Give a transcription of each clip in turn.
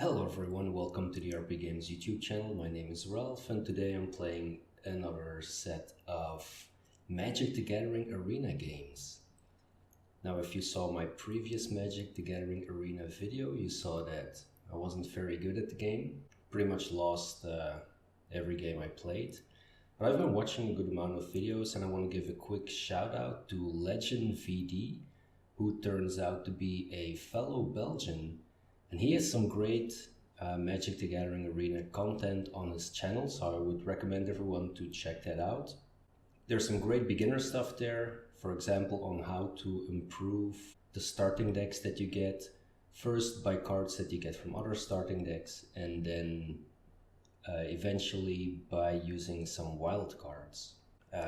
Hello everyone, welcome to the RPGames YouTube channel. My name is Ralph and today I'm playing another set of Magic the Gathering Arena games. Now if you saw my previous Magic the Gathering Arena video, you saw that I wasn't very good at the game. Pretty much lost every game I played. But I've been watching a good amount of videos and I want to give a quick shout out to Legend VD, who turns out to be a fellow Belgian. And he has some great Magic the Gathering Arena content on his channel, so I would recommend everyone to check that out. There's some great beginner stuff there, for example, on how to improve the starting decks that you get. First by cards that you get from other starting decks, and then eventually by using some wild cards.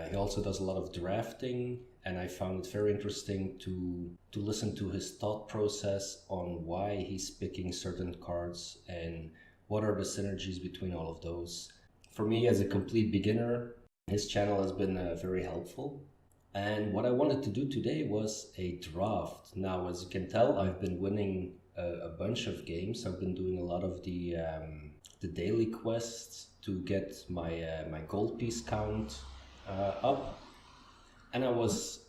He also does a lot of drafting, and I found it very interesting to listen to his thought process on why he's picking certain cards and what are the synergies between all of those. For me, as a complete beginner, his channel has been very helpful. And what I wanted to do today was a draft. Now, as you can tell, I've been winning a bunch of games. I've been doing a lot of the daily quests to get my my gold piece count up, and I was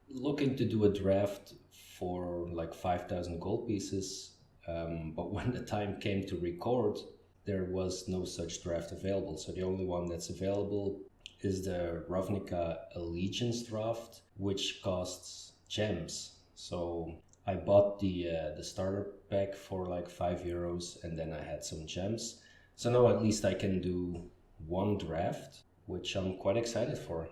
looking to do a draft for like 5,000 gold pieces, but when the time came to record, there was no such draft available. So the only one that's available is the Ravnica Allegiance draft, which costs gems. So I bought the starter pack for like €5, and then I had some gems. So now at least I can do one draft, which I'm quite excited for.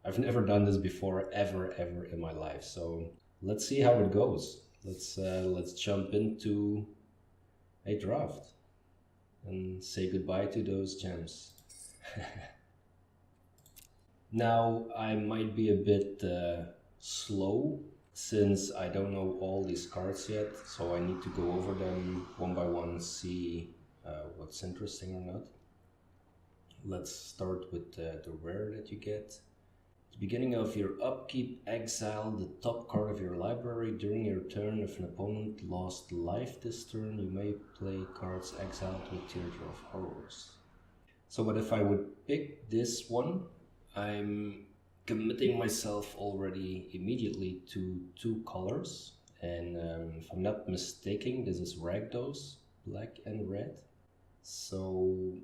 I've never done this before, ever in my life. So let's see how it goes. Let's jump into a draft and say goodbye to those gems. Now I might be a bit slow since I don't know all these cards yet, so I need to go over them one by one, see what's interesting or not. Let's start with the rare that you get. At the beginning of your upkeep, exile the top card of your library. During your turn, if an opponent lost life this turn, you may play cards exiled with Theater of Horrors. So what if I would pick this one? I'm committing myself already immediately to two colors. And if I'm not mistaken, this is Rakdos, black and red. So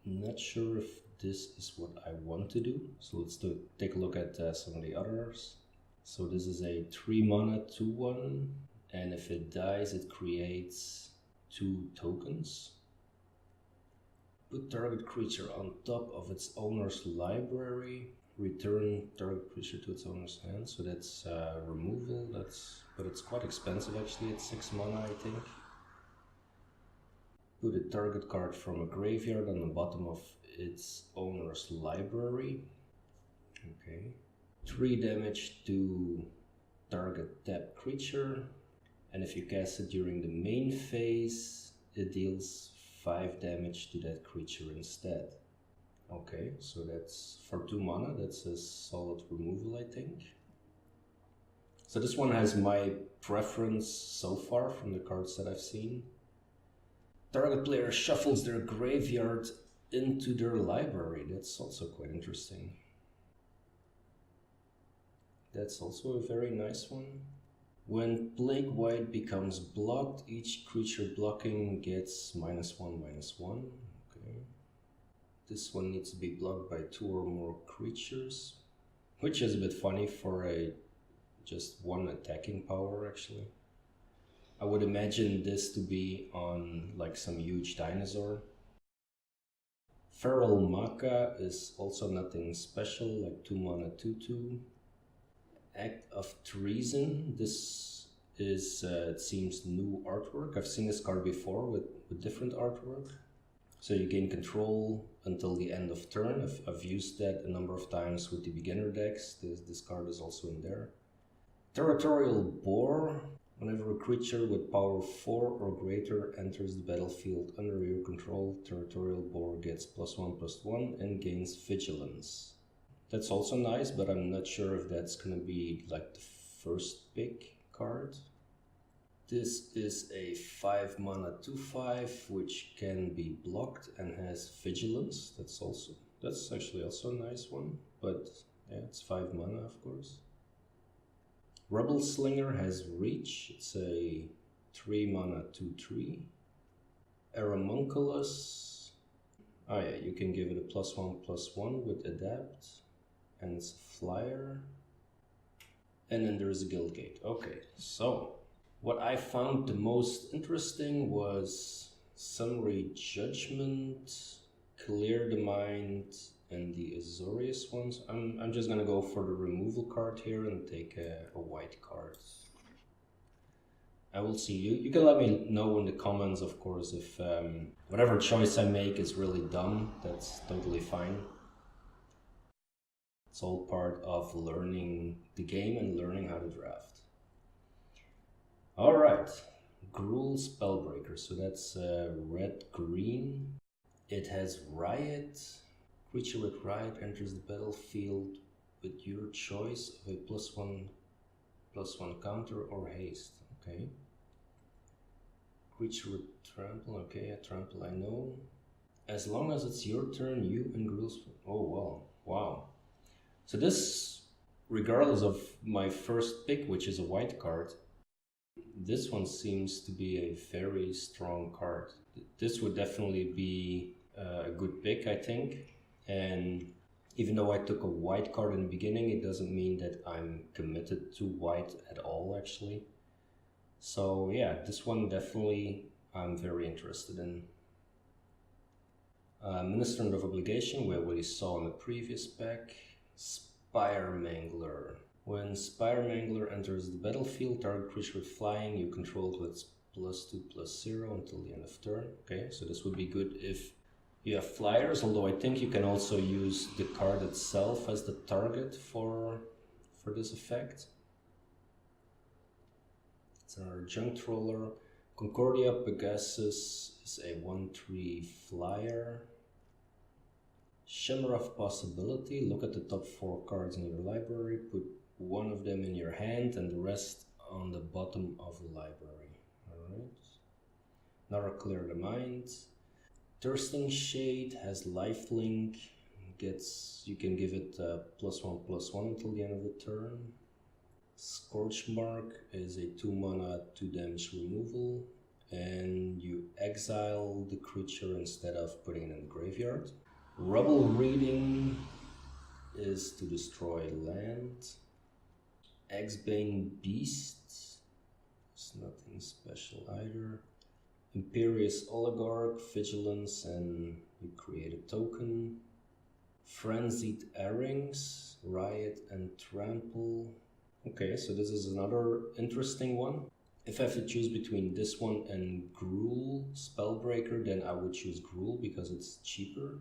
not sure if this is what I want to do. So let's take a look at some of the others. So this is a 3 mana 2/1, and if it dies it creates 2 tokens. Put target creature on top of its owner's library. Return target creature to its owner's hand. So that's removal. But it's quite expensive actually. It's 6 mana, I think. Put a target card from a graveyard on the bottom of its owner's library. Okay. 3 damage to target tapped creature. And if you cast it during the main phase, it deals 5 damage to that creature instead. Okay, so that's for 2 mana. That's a solid removal, I think. So this one has my preference so far from the cards that I've seen. Target player shuffles their graveyard into their library. That's also quite interesting. That's also a very nice one. When Plague White becomes blocked, each creature blocking gets -1/-1. Okay. This one needs to be blocked by 2 or more creatures, which is a bit funny for a just 1 attacking power actually. I would imagine this to be on like some huge dinosaur. Feral Maka is also nothing special, like 2 mana 2/2. Act of Treason. This is, it seems, new artwork. I've seen this card before with different artwork. So you gain control until the end of turn. I've used that a number of times with the beginner decks. This card is also in there. Territorial Boar. Whenever a creature with power 4 or greater enters the battlefield under your control, Territorial Boar gets +1/+1 and gains Vigilance. That's also nice, but I'm not sure if that's gonna be like the first pick card. This is a 5 mana 2/5 which can be blocked and has vigilance. That's actually also a nice one, but yeah, it's 5 mana of course. Rebel Slinger has reach. It's a 3 mana 2/3. Aramunculus. Oh yeah, you can give it a +1/+1 with adapt, and it's a flyer. And then there's a Guildgate. Okay, so what I found the most interesting was Summary Judgment, Clear the Mind, and the Azorius ones. I'm just gonna go for the removal card here and take a white card. I will see. You can let me know in the comments, of course, if whatever choice I make is really dumb. That's totally fine. It's all part of learning the game and learning how to draft. Alright, Gruul Spellbreaker, so that's red-green. It has Riot. Creature with Riot enters the battlefield with your choice of a +1/+1 counter or haste. Okay. Creature with Trample, okay, a Trample I know. As long as it's your turn, you and Gruul. Oh wow, wow. So this, regardless of my first pick, which is a white card, this one seems to be a very strong card. This would definitely be a good pick, I think. And even though I took a white card in the beginning, it doesn't mean that I'm committed to white at all, actually. So yeah, this one definitely I'm very interested in. Minister of Obligation, we already saw in the previous pack. Spire Mangler. When Spire Mangler enters the battlefield, target creature with flying you control gets +2/+0 until the end of turn. Okay, so this would be good if you have flyers, although I think you can also use the card itself as the target for this effect. It's our Junk Troller. Concordia Pegasus is a 1/3 flyer. Shimmer of Possibility. Look at the top 4 cards in your library, put one of them in your hand and the rest on the bottom of the library. Alright. Another Clear the Mind. Thirsting Shade has lifelink. You can give it +1/+1 until the end of the turn. Scorch Mark is a 2 mana 2 damage removal, and you exile the creature instead of putting it in the graveyard. Rubble Reading is to destroy land. Axbane Beast is nothing special either. Imperious Oligarch, Vigilance, and you create a token. Frenzied Earrings, Riot and Trample. Okay, so this is another interesting one. If I have to choose between this one and Gruul Spellbreaker, then I would choose Gruul because it's cheaper.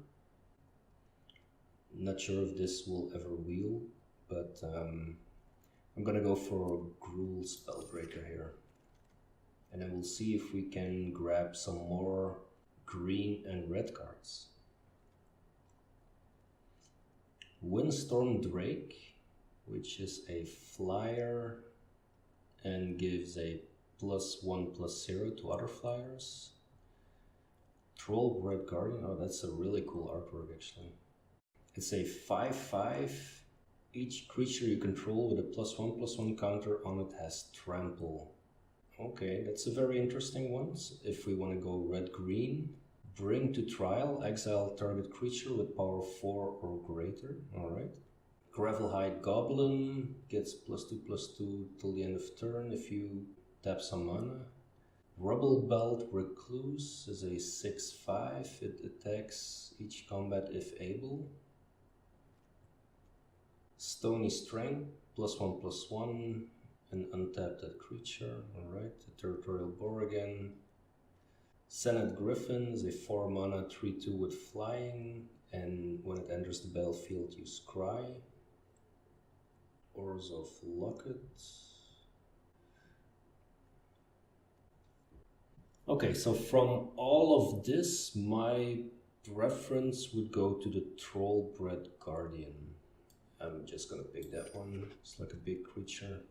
Not sure if this will ever wheel, but I'm gonna go for Gruul Spellbreaker here. And then we'll see if we can grab some more green and red cards. Windstorm Drake, which is a flyer and gives a +1/+0 to other flyers. Trollbred Guardian, oh that's a really cool artwork actually. It's a 5/5. Each creature you control with a +1/+1 counter on it has Trample. Okay, that's a very interesting one. If we want to go red-green, bring to trial, exile target creature with power 4 or greater. Alright. Gravelhide Goblin gets +2/+2 till the end of turn if you tap some mana. Rubble Belt Recluse is a 6/5. It attacks each combat if able. Stony Strength, +1/+1, and untap that creature. Alright, the Territorial Bore again. Senate Griffin is a 4 mana 3/2 with flying, and when it enters the battlefield, you scry. Orzhov Locket. Okay, so from all of this, my preference would go to the Trollbred Guardian. I'm just gonna pick that one. It's like a big creature.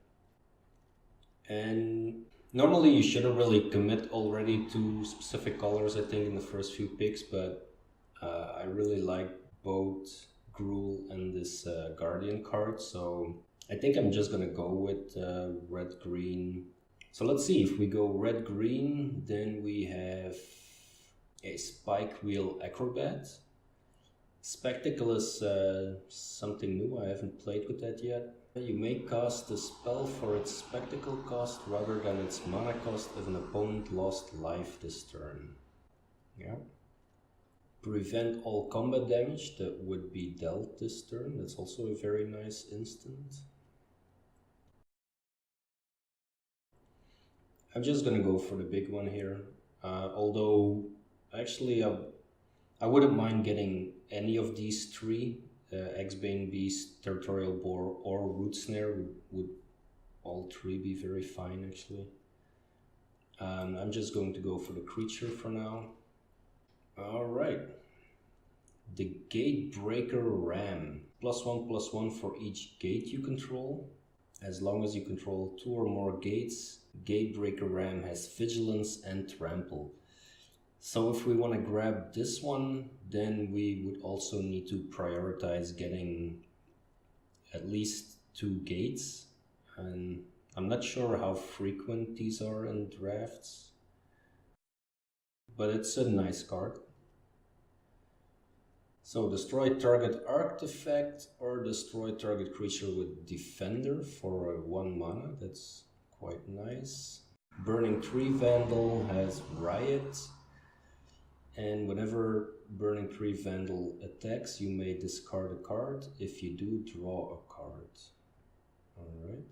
And Normally you shouldn't really commit already to specific colors, I think, in the first few picks, but I really like both Gruul and this Guardian card, so I think I'm just gonna go with red-green. So let's see, if we go red-green, then we have a Spike Wheel Acrobat. Spectacle is something new, I haven't played with that yet. You may cast a spell for its spectacle cost rather than its mana cost if an opponent lost life this turn. Yeah. Prevent all combat damage that would be dealt this turn. That's also a very nice instant. I'm just gonna go for the big one here. Although, actually, I wouldn't mind getting any of these three. X-Bane Beast, Territorial Boar, or Root Snare would all three be very fine, actually. I'm just going to go for the creature for now. Alright. The Gatebreaker Ram. +1/+1 for each gate you control. As long as you control 2 or more gates, Gatebreaker Ram has Vigilance and Trample. So if we want to grab this one, then we would also need to prioritize getting at least 2 gates. And I'm not sure how frequent these are in drafts, but it's a nice card. So destroy target artifact or destroy target creature with Defender for 1 mana. That's quite nice. Burning Tree Vandal has Riot. And whenever Burning Tree Vandal attacks, you may discard a card. If you do, draw a card. Alright.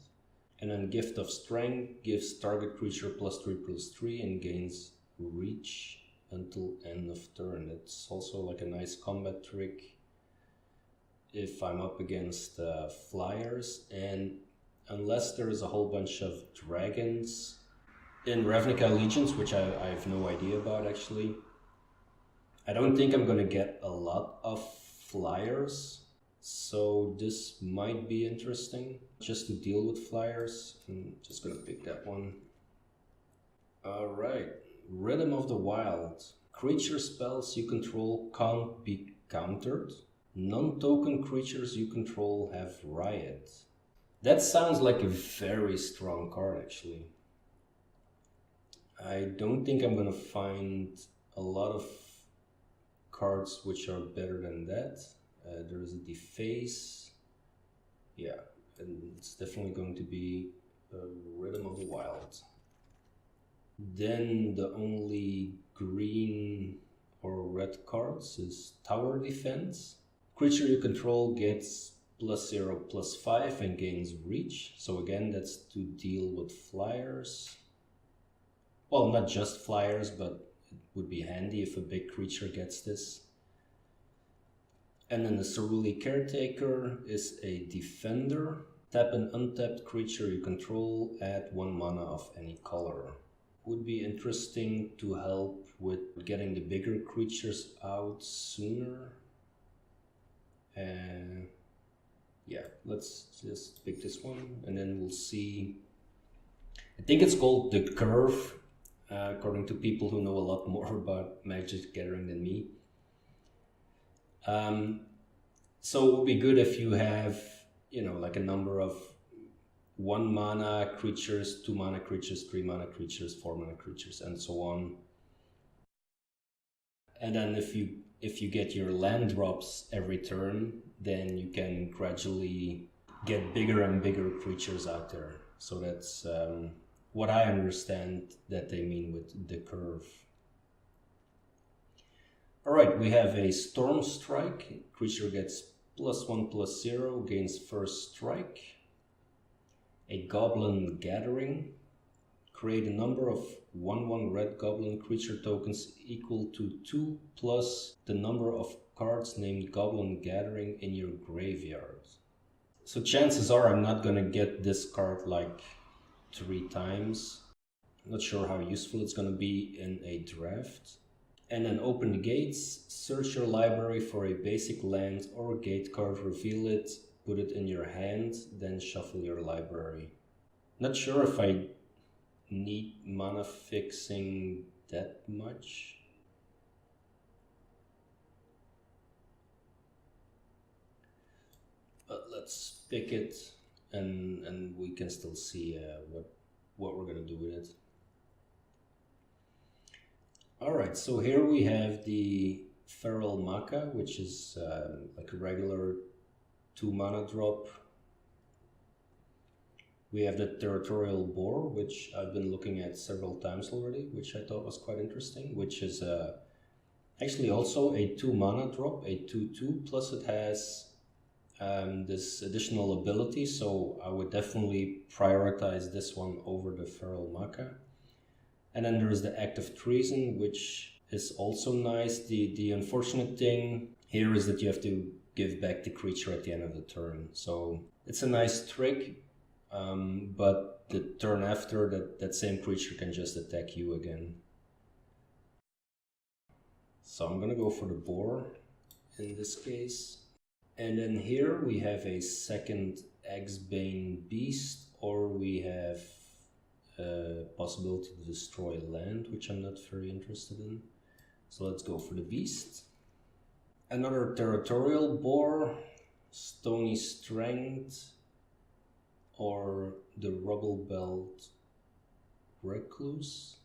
And then Gift of Strength gives target creature +3/+3 and gains Reach until end of turn. It's also like a nice combat trick if I'm up against flyers, and unless there is a whole bunch of dragons in Ravnica Allegiance, which I have no idea about actually. I don't think I'm gonna get a lot of flyers, so this might be interesting just to deal with flyers. I'm just gonna pick that one. Alright, Rhythm of the Wild. Creature spells you control can't be countered. Non-token creatures you control have Riot. That sounds like a very strong card actually. I don't think I'm gonna find a lot of cards which are better than that. There is a Deface. Yeah, and it's definitely going to be Rhythm of the Wild. Then the only green or red cards is Tower Defense. Creature you control gets +0/+5 and gains Reach. So again, that's to deal with flyers. Well, not just flyers, but it would be handy if a big creature gets this. And then the Ceruli Caretaker is a Defender. Tap an untapped creature you control, add 1 mana of any color. Would be interesting to help with getting the bigger creatures out sooner. Yeah, let's just pick this one and then we'll see. I think it's called the Curve, according to people who know a lot more about Magic the Gathering than me. So it would be good if you have, like a number of 1 mana creatures, 2 mana creatures, 3 mana creatures, 4 mana creatures, and so on. And then if you get your land drops every turn, then you can gradually get bigger and bigger creatures out there. So that's what I understand that they mean with the Curve. Alright, we have a Storm Strike. Creature gets +1/+0, gains first strike. A Goblin Gathering. Create a number of 1/1 red goblin creature tokens equal to 2 plus the number of cards named Goblin Gathering in your graveyard. So chances are I'm not gonna get this card like 3 times. I'm not sure how useful it's gonna be in a draft. And then open the gates, search your library for a basic land or gate card, reveal it, put it in your hand, then shuffle your library. Not sure if I need mana fixing that much. But let's pick it, and we can still see what we're gonna do with it. Alright, so here we have the Feral Maca, which is like a regular 2 mana drop. We have the Territorial Boar, which I've been looking at several times already, which I thought was quite interesting, which is actually also a 2 mana drop, a 2/2, plus it has this additional ability, so I would definitely prioritize this one over the Feral Maca. And then there's the Act of Treason, which is also nice. The unfortunate thing here is that you have to give back the creature at the end of the turn. So it's a nice trick, but the turn after, that same creature can just attack you again. So I'm gonna go for the Boar in this case. And then here we have a second Axebane Beast, or we have possibility to destroy land, which I'm not very interested in. So let's go for the Beast. Another Territorial Boar, Stony Strength, or the Rubble Belt Recluse.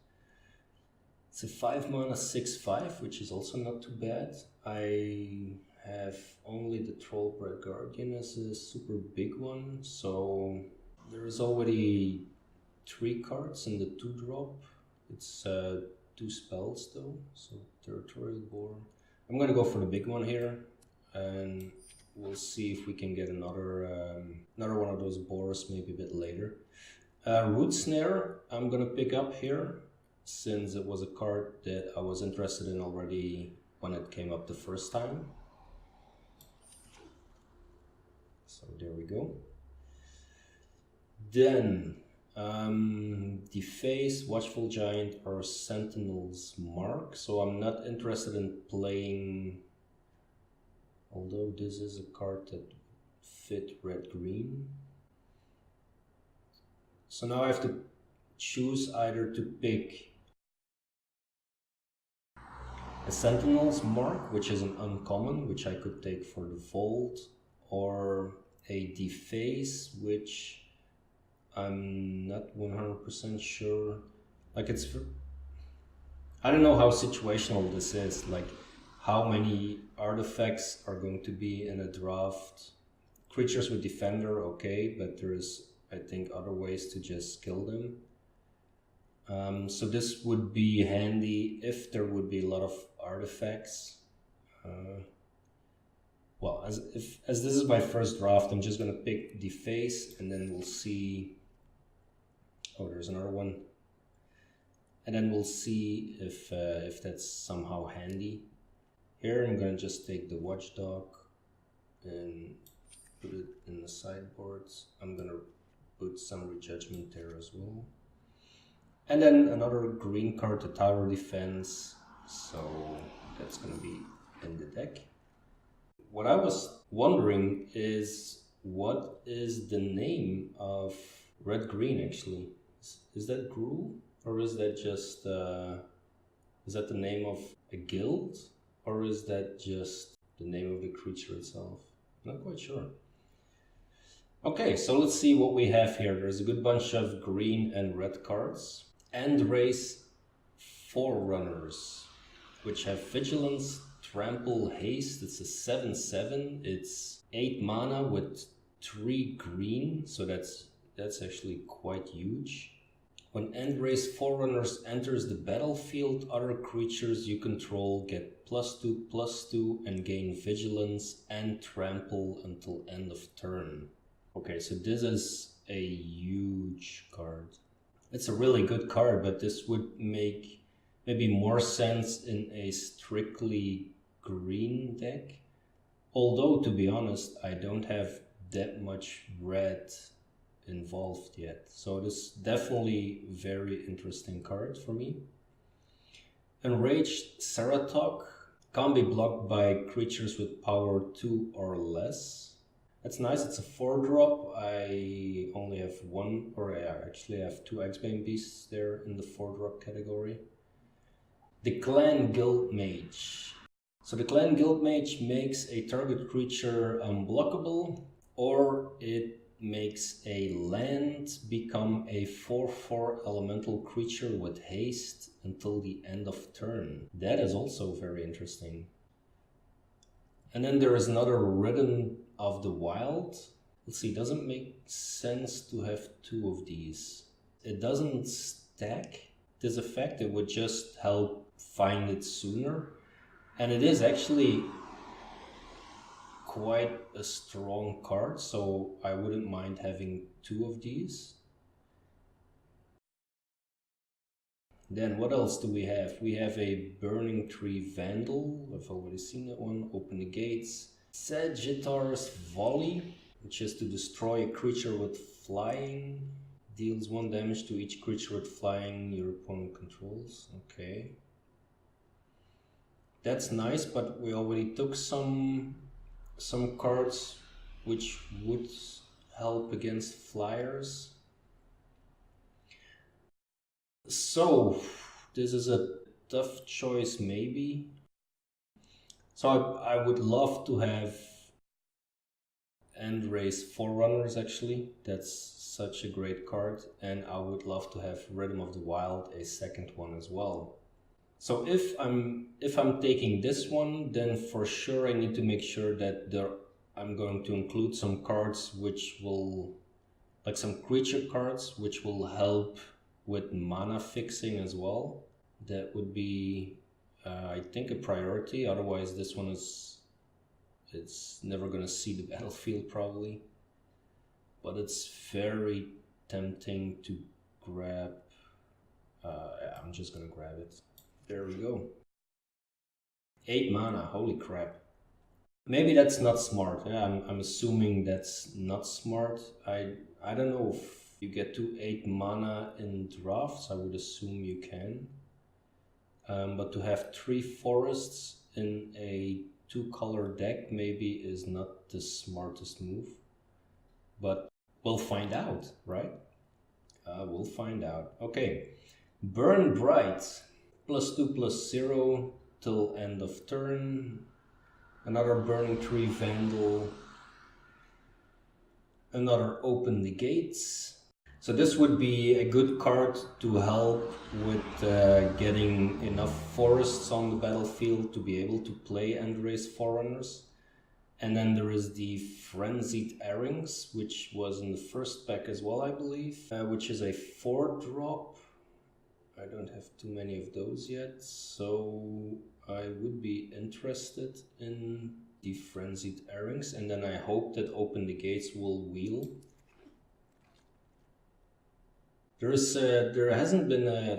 It's a 5 mana 6/5, which is also not too bad. I have only the Trollbred Guardian as a super big one, so there is already 3 cards in the 2-drop. It's 2 spells though, so Territorial Boar. I'm gonna go for the big one here, and we'll see if we can get another one of those boars maybe a bit later. Root Snare I'm gonna pick up here, since it was a card that I was interested in already when it came up the first time. So there we go. Then Deface, Watchful Giant, or Sentinel's Mark. So I'm not interested in playing, although this is a card that fit red-green. So now I have to choose either to pick a Sentinel's Mark, which is an uncommon, which I could take for the Vault, or a Deface, which I'm not 100% sure. Like, I don't know how situational this is, like how many artifacts are going to be in a draft. Creatures with Defender, okay, but there's, I think, other ways to just kill them. So this would be handy if there would be a lot of artifacts. Well, as this is my first draft, I'm just gonna pick Deface, and then we'll see. Oh, there's another one, and then we'll see if that's somehow handy. Here I'm gonna just take the Watchdog and put it in the sideboards. I'm gonna put Summary Judgment there as well, and then another green card, the Tower Defense. So that's gonna be in the deck. What I was wondering is, what is the name of red-green actually? Is that Gruul? Or is that just, is that the name of a guild? Or is that just the name of the creature itself? Not quite sure. Okay, so let's see what we have here. There's a good bunch of green and red cards. End-Raze Forerunners, which have Vigilance, Trample, Haste. It's a 7/7. It's 8 mana with 3 green, so that's actually quite huge. When End-Raze Forerunners enters the battlefield, other creatures you control get +2/+2 and gain Vigilance and Trample until end of turn. Okay, so this is a huge card. It's a really good card, but this would make maybe more sense in a strictly green deck. Although, to be honest, I don't have that much red involved yet. So this is definitely a very interesting card for me. Enraged Ceratok can't be blocked by creatures with power 2 or less. That's nice. It's a 4-drop. I only have one, or actually I have 2 X-Bane Beasts there in the 4-drop category. The Clan Guild Mage. So the Clan Guild Mage makes a target creature unblockable, or it makes a land become a 4/4 elemental creature with haste until the end of turn. That is also very interesting. And then there is another Rhythm of the Wild. Let's see, doesn't make sense to have 2 of these. It doesn't stack this effect, it would just help find it sooner. And it is actually quite a strong card, so I wouldn't mind having 2 of these. Then what else do we have? We have a Burning Tree Vandal. I've already seen that one. Open the Gates. Sagittarius Volley, which is to destroy a creature with flying. Deals 1 damage to each creature with flying your opponent controls. Okay. That's nice, but we already took some cards which would help against flyers. So this is a tough choice maybe. So I would love to have End-Raze Forerunners actually. That's such a great card, and I would love to have Rhythm of the Wild, a second one as well. So if I'm taking this one, then for sure I need to make sure that I'm going to include some cards which will, like some creature cards, which will help with mana fixing as well. That would be, I think, a priority. Otherwise, this one it's never gonna see the battlefield probably. But it's very tempting to grab. I'm just gonna grab it. There we go. 8 mana, holy crap. Maybe that's not smart. Yeah, I'm assuming that's not smart. I don't know if you get to 8 mana in drafts. I would assume you can. But to have 3 forests in a 2-color deck maybe is not the smartest move. But we'll find out, right? We'll find out. Okay, Burn Bright. +2/+0 till end of turn. Another Burning Tree Vandal. Another Open the Gates. So this would be a good card to help with getting enough forests on the battlefield to be able to play End-Raze Forerunners. And then there is the Frenzied Earrings, which was in the first pack as well, I believe, which is a 4-drop. I don't have too many of those yet, so I would be interested in the Frenzied Earrings, and then I hope that Open the Gates will wheel. There hasn't been a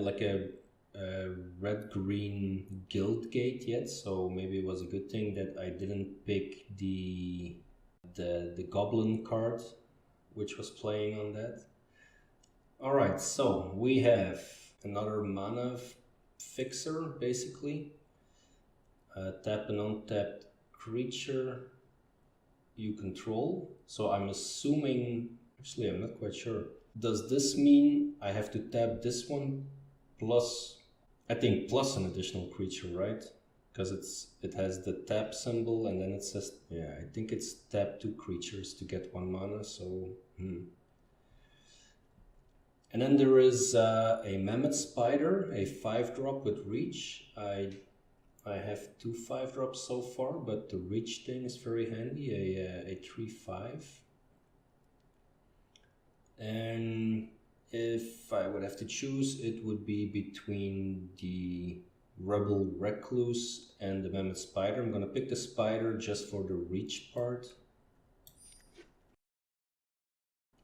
red-green guild gate yet, so maybe it was a good thing that I didn't pick the goblin card, which was playing on that. Alright, so we have another mana fixer, basically. Tap an untapped creature you control. So I'm assuming, actually I'm not quite sure. Does this mean I have to tap this one plus, I think plus an additional creature, right? Because it has the tap symbol and then it says, yeah, I think it's tap 2 creatures to get 1 mana, so And then there is a Mammoth Spider, a 5-drop with reach. I have 2 5-drops so far, but the reach thing is very handy, a 3/5. And if I would have to choose, it would be between the Rebel Recluse and the Mammoth Spider. I'm gonna pick the Spider just for the reach part.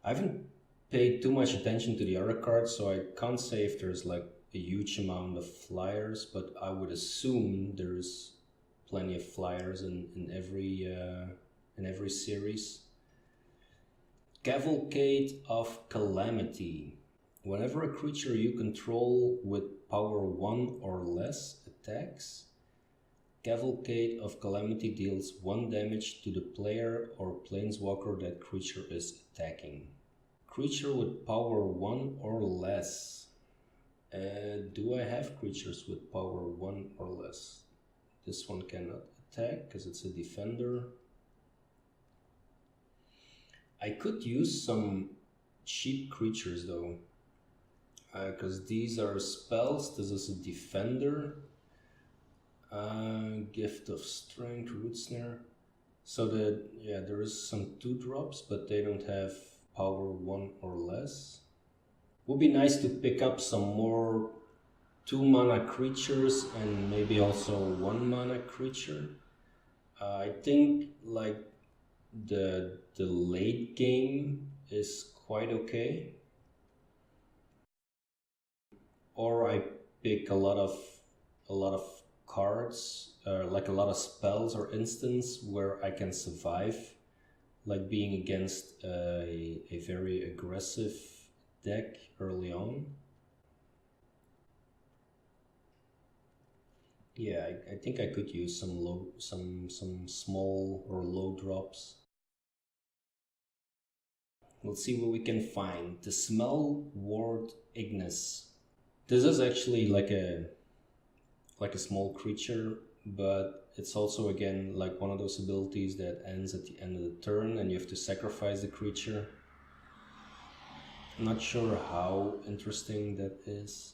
I haven't paid too much attention to the other cards, so I can't say if there's like a huge amount of flyers, but I would assume there's plenty of flyers in every series. Cavalcade of Calamity. Whenever a creature you control with power 1 or less attacks, Cavalcade of Calamity deals 1 damage to the player or planeswalker that creature is attacking. Creature with power 1 or less. Do I have creatures with power 1 or less? This one cannot attack because it's a defender. I could use some cheap creatures though, because these are spells. This is a defender. Gift of Strength, Root Snare. So there is some 2-drops, but they don't have power 1 or less. Would be nice to pick up some more 2-mana creatures and maybe also 1-mana creature. I think like the late game is quite okay. Or I pick a lot of cards, like a lot of spells or instants where I can survive, like being against a very aggressive deck early on. Yeah, I think I could use some small or low drops. We'll see what we can find. The Smell Ward Ignis. This is actually like a small creature, but it's also again like one of those abilities that ends at the end of the turn and you have to sacrifice the creature. I'm not sure how interesting that is.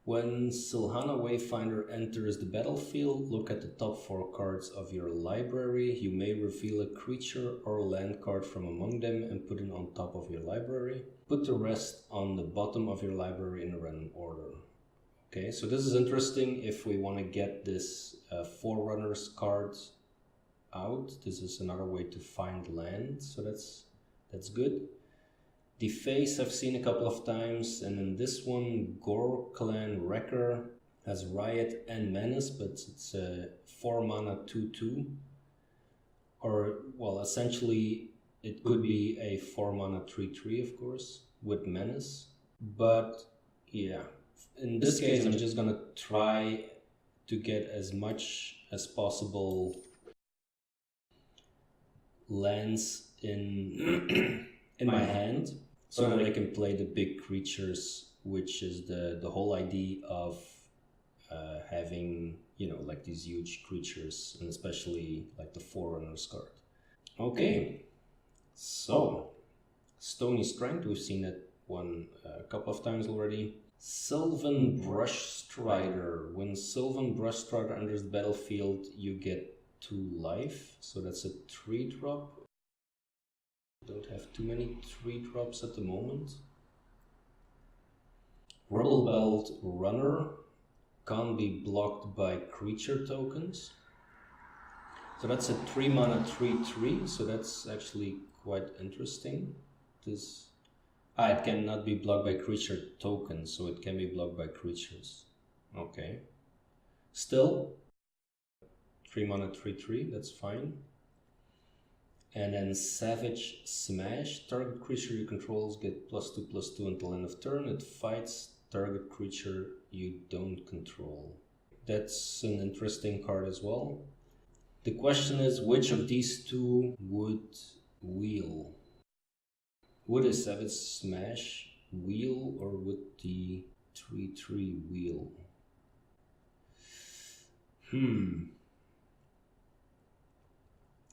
When Silhana Wayfinder enters the battlefield, look at the top 4 cards of your library. You may reveal a creature or land card from among them and put it on top of your library. Put the rest on the bottom of your library in a random order. Okay, so this is interesting if we want to get this Forerunners card out. This is another way to find land, so that's good. Deface I've seen a couple of times, and in this one, Gore Clan Wrecker has Riot and Menace, but it's a 4-mana 2/2. Or, well, essentially it could be a 4-mana 3/3, of course, with Menace. But, yeah. In this case, I'm just gonna try to get as much as possible lands in in my hand, so that I can play the big creatures, which is the whole idea of having, you know, like these huge creatures, and especially like the Forerunners card. Okay, so Stony Strength, we've seen that one a couple of times already. Sylvan Brushstrider. When Sylvan Brushstrider enters the battlefield, you get 2 life. So that's a 3-drop. Don't have too many 3-drops at the moment. Rubble Belt Runner can't be blocked by creature tokens. So that's a 3-mana 3/3. So that's actually quite interesting. It cannot be blocked by creature tokens, so it can be blocked by creatures. Okay. Still, 3-mana 3/3, that's fine. And then Savage Smash. Target creature you control get +2/+2 until end of turn. It fights target creature you don't control. That's an interesting card as well. The question is, which of these two would wheel? Would a Savage Smash wheel, or would the 3/3 wheel?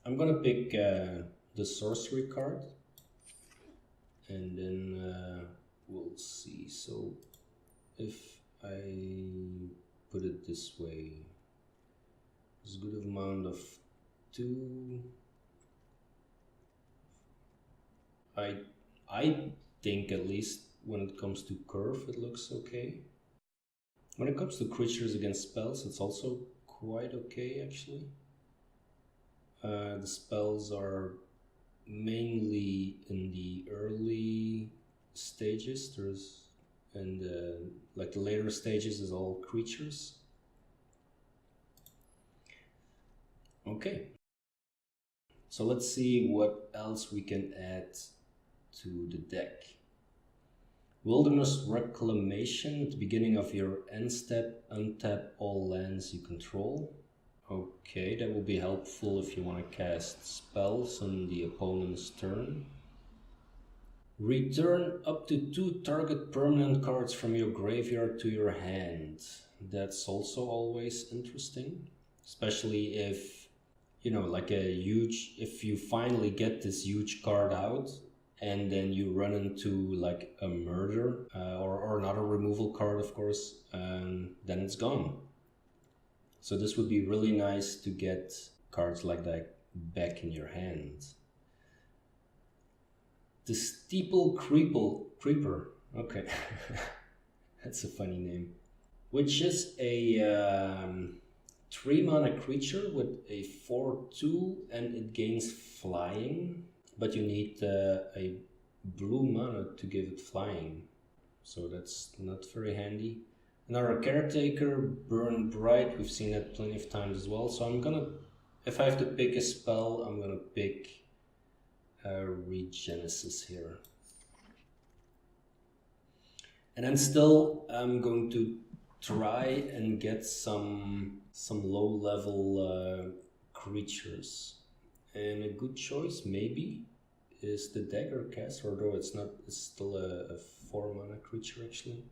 I'm gonna pick the sorcery card, and then we'll see. So if I put it this way, there's a good amount of 2. I think, at least when it comes to curve, it looks okay. When it comes to creatures against spells, it's also quite okay, actually. The spells are mainly in the early stages. Like the later stages is all creatures. Okay. So let's see what else we can add to the deck. Wilderness Reclamation. At the beginning of your end step, untap all lands you control. Okay, that will be helpful if you want to cast spells on the opponent's turn. Return up to 2 target permanent cards from your graveyard to your hand. That's also always interesting, especially if, you know, like if you finally get this huge card out and then you run into like a murder or another removal card, of course, then it's gone. So this would be really nice to get cards like that back in your hand. The Steeple Creeper. Okay, that's a funny name. Which is a 3-mana creature with a 4/2 and it gains flying, but you need a blue mana to give it flying, so that's not very handy. Another Caretaker, Burn Bright, we've seen that plenty of times as well, so I'm gonna, if I have to pick a spell, I'm gonna pick Regenesis here. And then still I'm going to try and get some low level creatures, and a good choice maybe is the Daggercaster, although it's not, it's still a 4-mana creature actually.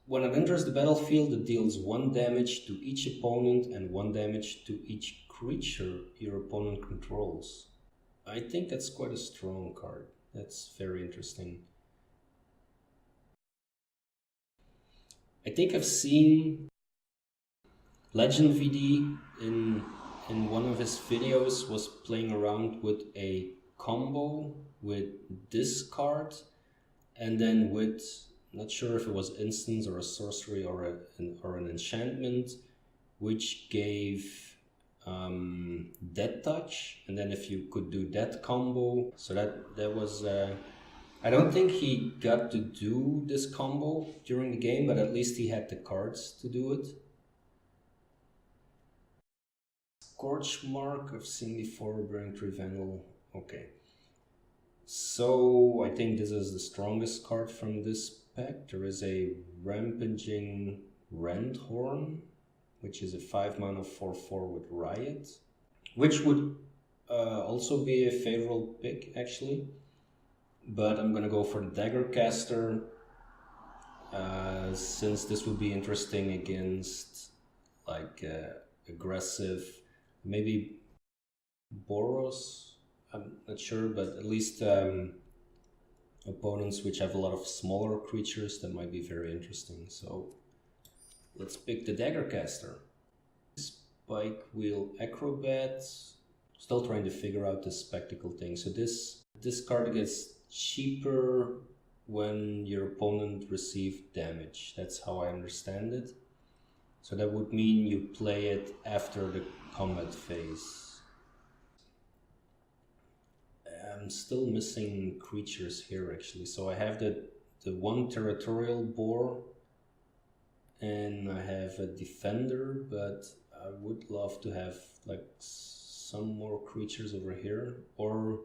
When it enters the battlefield, it deals 1 damage to each opponent and 1 damage to each creature your opponent controls. I think that's quite a strong card. That's very interesting. I think I've seen Legend VD in one of his videos was playing around with a combo with this card and then with, not sure if it was instance or a sorcery or an enchantment, which gave Death Touch, and then if you could do that combo, so that was I don't think he got to do this combo during the game, but at least he had the cards to do it. Scorch Mark, I've seen before, Burning Tree Vandal. Okay, so I think this is the strongest card from this pack. There is a Rampaging Rendhorn, which is a 5-mana 4/4 with Riot, which would also be a favorable pick actually, but I'm gonna go for the Daggercaster since this would be interesting against like aggressive, maybe Boros, I'm not sure, but at least opponents which have a lot of smaller creatures, that might be very interesting. So let's pick the Daggercaster. Spike Wheel Acrobat. Still trying to figure out this spectacle thing. So this card gets cheaper when your opponent receives damage. That's how I understand it. So that would mean you play it after the combat phase. I'm still missing creatures here actually. So I have the 1 Territorial Boar, and I have a Defender, but I would love to have like some more creatures over here, or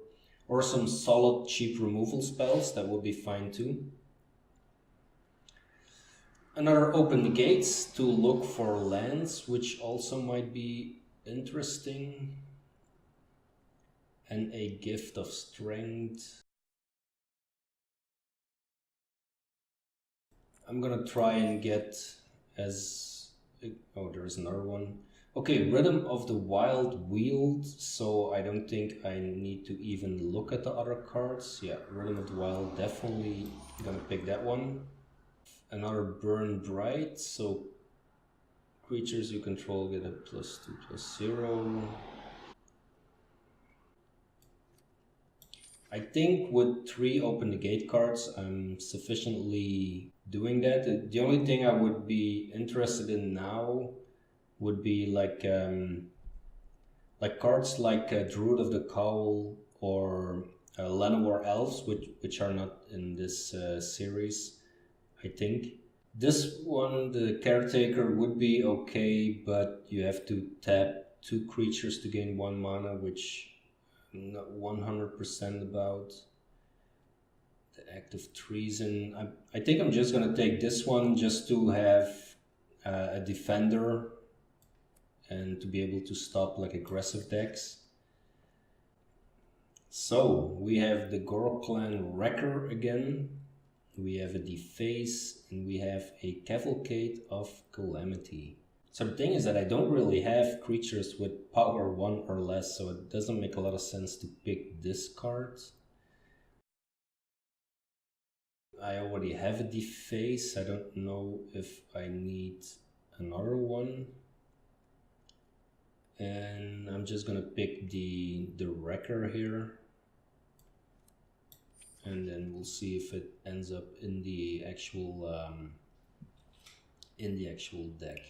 some solid cheap removal spells. That would be fine too. Another Open the Gates to look for lands, which also might be interesting. And a Gift of Strength. I'm gonna try and get as... oh, there's another one. Okay, Rhythm of the Wild Wield, so I don't think I need to even look at the other cards. Yeah, Rhythm of the Wild, definitely gonna pick that one. Another Burn Bright, so creatures you control get a +2/+0. I think with 3 Open the Gate cards, I'm sufficiently doing that. The only thing I would be interested in now would be like cards like Druid of the Cowl or Llanowar Elves, which are not in this series, I think. This one, the Caretaker, would be okay, but you have to tap 2 creatures to gain 1 mana, which I'm not 100% about. The Act of Treason. I think I'm just gonna take this one just to have a Defender and to be able to stop like aggressive decks. So we have the Gorklan Wrecker again, we have a Deface, and we have a Cavalcade of Calamity. So the thing is that I don't really have creatures with power 1 or less, so it doesn't make a lot of sense to pick this card. I already have a Deface, I don't know if I need another one. And I'm just gonna pick the Wrecker here. And then we'll see if it ends up in the actual deck.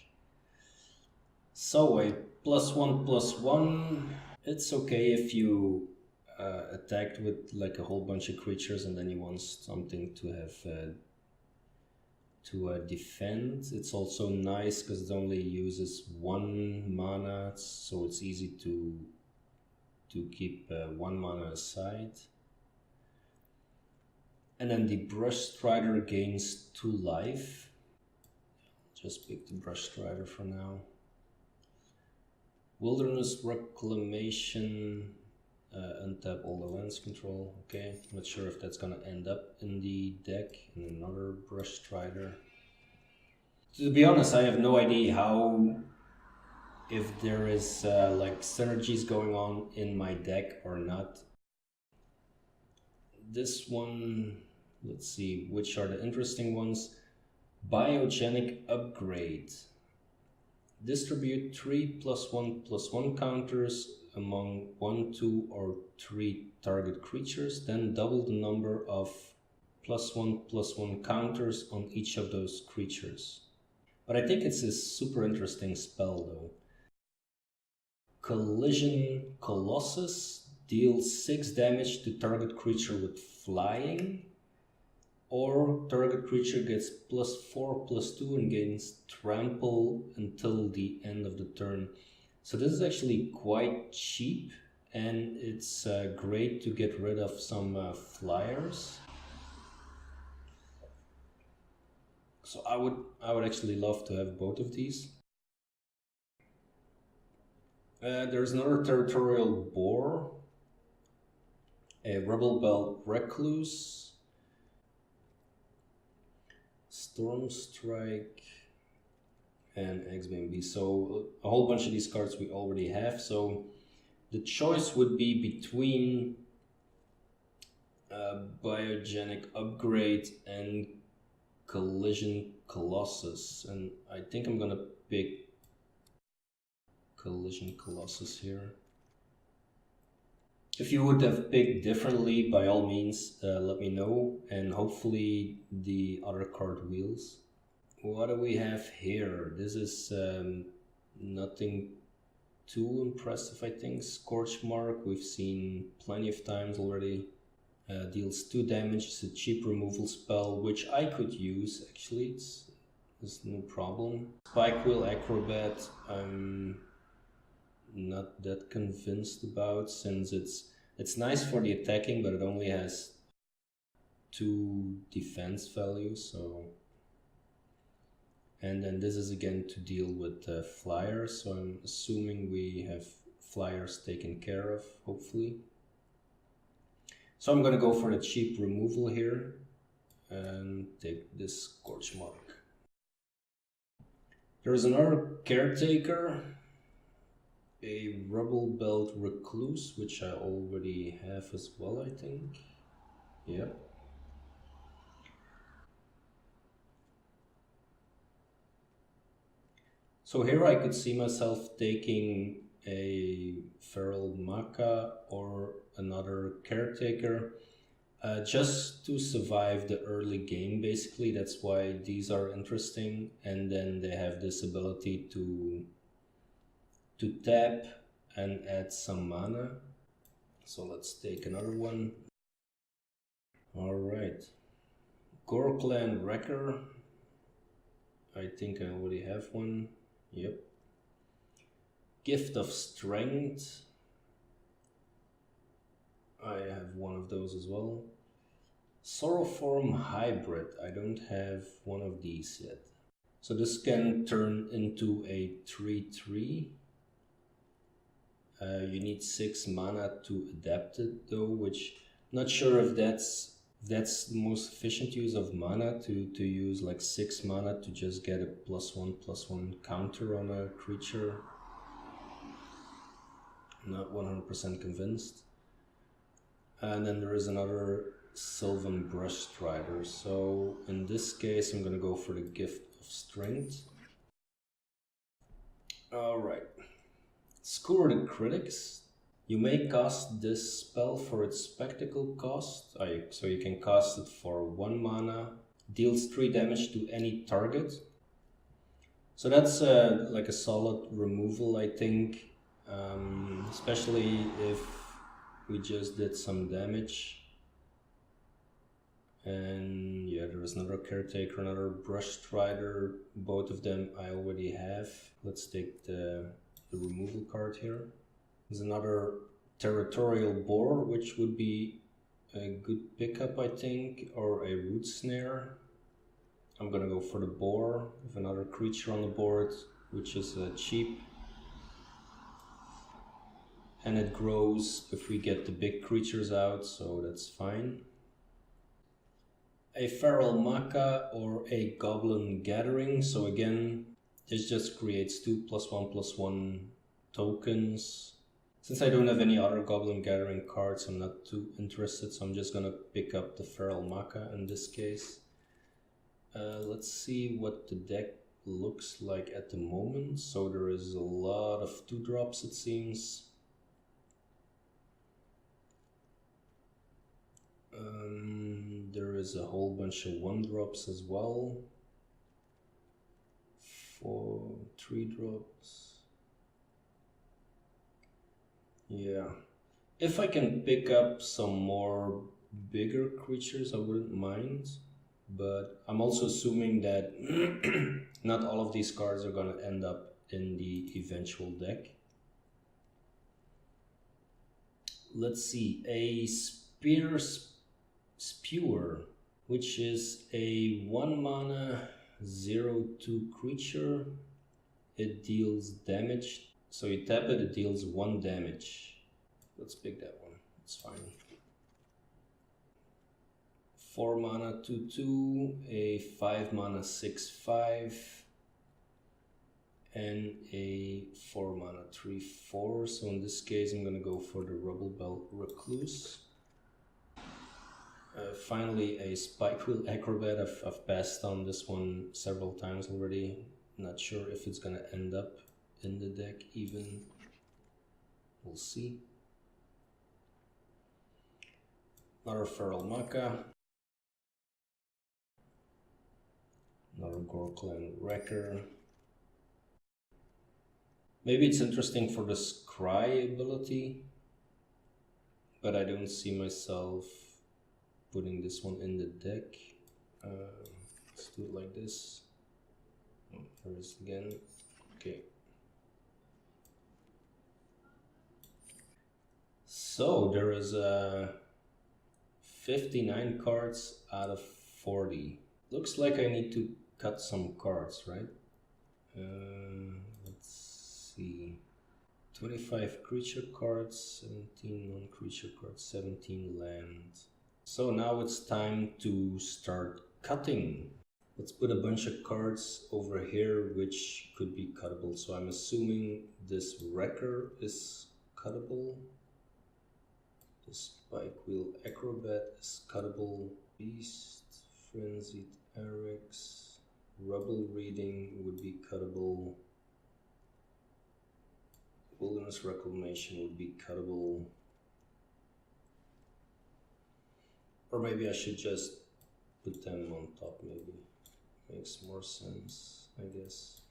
So a +1/+1. It's okay if you attacked with like a whole bunch of creatures and then you want something to have to defend. It's also nice because it only uses 1 mana, so it's easy to keep 1 mana aside. And then the Brush Strider gains 2 life. Just pick the Brush Strider for now. Wilderness Reclamation, untap all the lands control. Okay, not sure if that's gonna end up in the deck. And another Brush Strider. To be honest, I have no idea how, if there is like synergies going on in my deck or not. This one, let's see, which are the interesting ones. Biogenic Upgrade. Distribute 3 +1/+1 counters among 1, 2, or 3 target creatures, then double the number of +1/+1 counters on each of those creatures. But I think it's a super interesting spell though. Collision Colossus. Deals 6 damage to target creature with flying, or target creature gets +4/+2 and gains trample until the end of the turn. So this is actually quite cheap, and it's great to get rid of some flyers. So I would actually love to have both of these. There's another Territorial Boar. A Rebel Belt Recluse, Storm Strike, and X-Bane. So a whole bunch of these cards we already have. So the choice would be between Biogenic Upgrade and Collision Colossus. And I think I'm gonna pick Collision Colossus here. If you would have picked differently, by all means, let me know, and hopefully the other card wheels. What do we have here? This is nothing too impressive, I think. Scorch Mark, we've seen plenty of times already. Deals 2 damage, it's a cheap removal spell, which I could use, actually, it's no problem. Spike Wheel Acrobat, I'm not that convinced about, since it's nice for the attacking, but it only has 2 defense values. So, and then this is again to deal with flyers, so I'm assuming we have flyers taken care of, hopefully. So I'm gonna go for the cheap removal here and take this Scorch Mark. There's another Caretaker, a Rebel Belt Recluse, which I already have as well, I think. Yep. So here I could see myself taking a Feral Maca or another Caretaker just to survive the early game, basically. That's why these are interesting. And then they have this ability to tap and add some mana. So let's take another one. Alright. Gorklan Wrecker. I think I already have one. Yep. Gift of Strength. I have one of those as well. Sorrowform Hybrid. I don't have one of these yet. So this can turn into a 3/3. You need 6 mana to adapt it though, which not sure if that's the most efficient use of mana to use like 6 mana to just get a +1/+1 counter on a creature. Not 100% convinced. And then there is another Sylvan Brush Strider. So in this case, I'm gonna go for the Gift of Strength. Alright. Score the Critics. You may cast this spell for its spectacle cost. So you can cast it for 1 mana, deals 3 damage to any target. So that's like a solid removal, I think. Especially if we just did some damage. And yeah, there is another Caretaker, another Brush Strider. Both of them I already have. Let's take the removal card here. There's another Territorial Boar, which would be a good pickup, I think, or a Root Snare. I'm gonna go for the Boar with another creature on the board, which is cheap. And it grows if we get the big creatures out, so that's fine. A Feral Maca or a Goblin Gathering. So again, this just creates 2 +1/+1 tokens. Since I don't have any other Goblin Gathering cards, I'm not too interested, so I'm just gonna pick up the Feral Maca in this case. Let's see what the deck looks like at the moment. So there is a lot of 2-drops, it seems. There is a whole bunch of 1-drops as well. 4 3-drops. Yeah. If I can pick up some more bigger creatures, I wouldn't mind. But I'm also assuming that not all of these cards are going to end up in the eventual deck. Let's see. A Spewer, which is a 1 mana 0/2 creature. It deals damage. So you tap it, it deals 1 damage. Let's pick that one. It's fine. 4 mana 2/2, a 5 mana 6/5, and a 4 mana 3/4. So in this case, I'm gonna go for the Rubblebelt Recluse. Finally, a Spikewheel Acrobat. I've passed on this one several times already. Not sure if it's gonna end up in the deck even. We'll see. Another Feral Maca. Another Gorkland Wrecker. Maybe it's interesting for the Scry ability, but I don't see myself putting this one in the deck. Let's do it like this. First again. Okay. So there is 59 cards out of 40. Looks like I need to cut some cards, right? Let's see. 25 creature cards, 17 non-creature cards, 17 land. So now it's time to start cutting. Let's put a bunch of cards over here which could be cuttable. So I'm assuming this Wrecker is cuttable. The Spikewheel Acrobat is cuttable. Beast, Frenzied Erex, Rubble Reading would be cuttable. Wilderness Reclamation would be cuttable. Or maybe I should just put them on top, maybe. Makes more sense, I guess.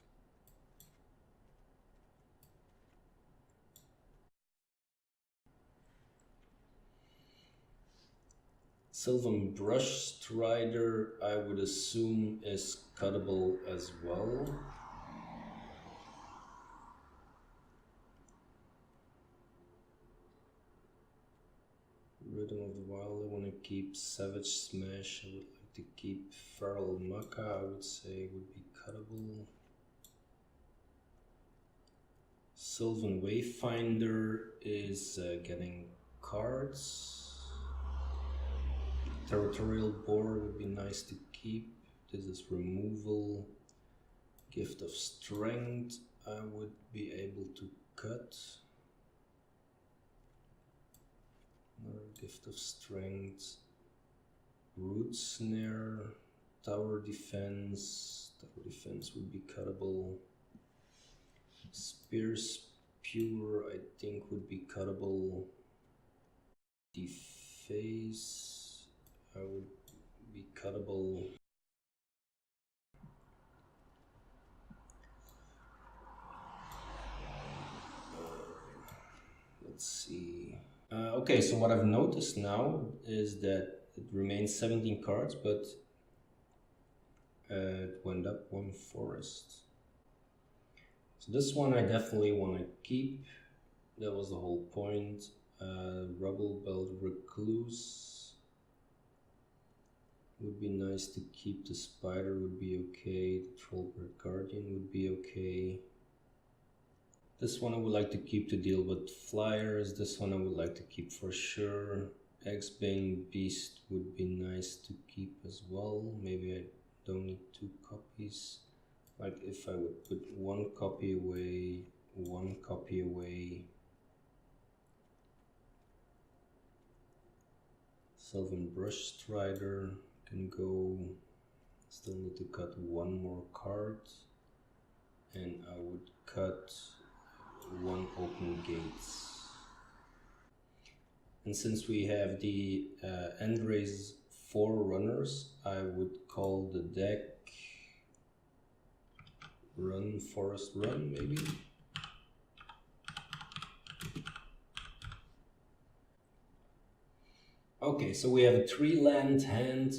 Sylvan Brush Strider, I would assume, is cuttable as well. Rhythm of the Wild, I want to keep Savage Smash. I would like to keep Feral Maca, I would say would be cuttable. Sylvan Wayfinder is getting cards. Territorial Board would be nice to keep. This is removal. Gift of Strength I would be able to cut. Another Gift of Strength. Root Snare. Tower Defense. Tower Defense would be cuttable. Spear Spewer I think would be cuttable. Deface I would be cuttable. Let's see. Okay, so what I've noticed now is that it remains 17 cards, but it went up one forest. So this one I definitely want to keep. That was the whole point. Rubble Belt Recluse would be nice to keep. The Spider would be okay. The Trollbird Guardian would be okay. This one I would like to keep to deal with flyers. This one I would like to keep for sure. X-Bane Beast would be nice to keep as well. Maybe I don't need 2 copies. Like if I would put 1 copy away, 1 copy away. Sylvan Brush Strider can go. Still need to cut 1 more card. And I would cut 1 Open Gates. And since we have the End-Raze Forerunners, I would call the deck Run Forest Run, maybe? Okay, so we have a 3-land hand.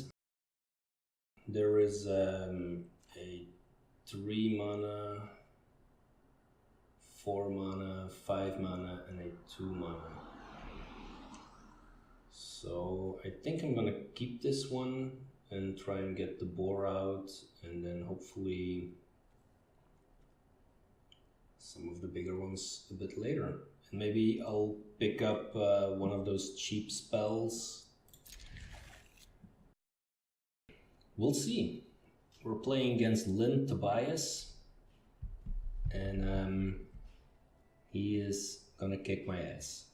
There is a 3 mana, 4 mana, 5 mana, and a 2 mana. So I think I'm gonna keep this one and try and get the boar out, and then hopefully some of the bigger ones a bit later. And maybe I'll pick up one of those cheap spells. We'll see. We're playing against Lynn Tobias, and he is gonna kick my ass.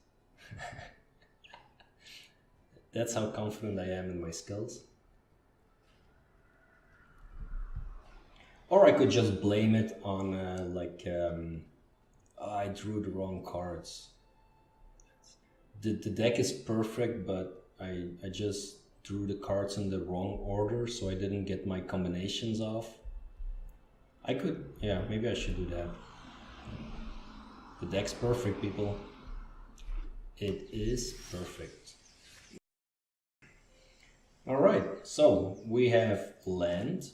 That's how confident I am in my skills. Or I could just blame it on I drew the wrong cards. The deck is perfect, but I just drew the cards in the wrong order, so I didn't get my combinations off. I could, yeah, maybe I should do that. The deck's perfect, people. It is perfect. Alright, so we have land.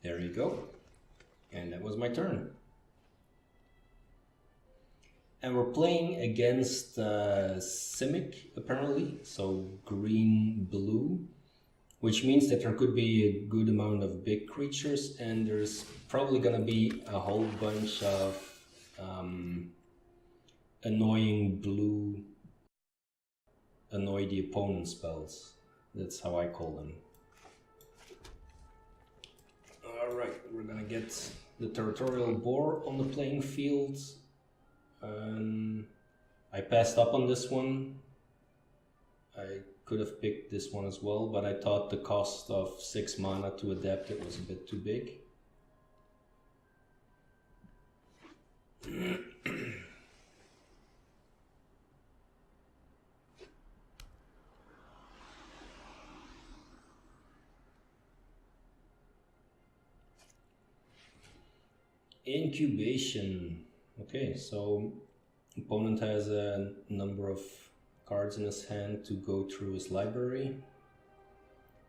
There you go. And that was my turn. And we're playing against Simic, apparently, so green-blue, which means that there could be a good amount of big creatures, and there's probably gonna be a whole bunch of annoying blue, annoy the opponent spells. That's how I call them. Alright, we're gonna get the Territorial Boar on the playing field. I passed up on this one. I could have picked this one as well, but I thought the cost of 6 mana to adapt it was a bit too big. Incubation. Okay, so opponent has a number of cards in his hand to go through his library.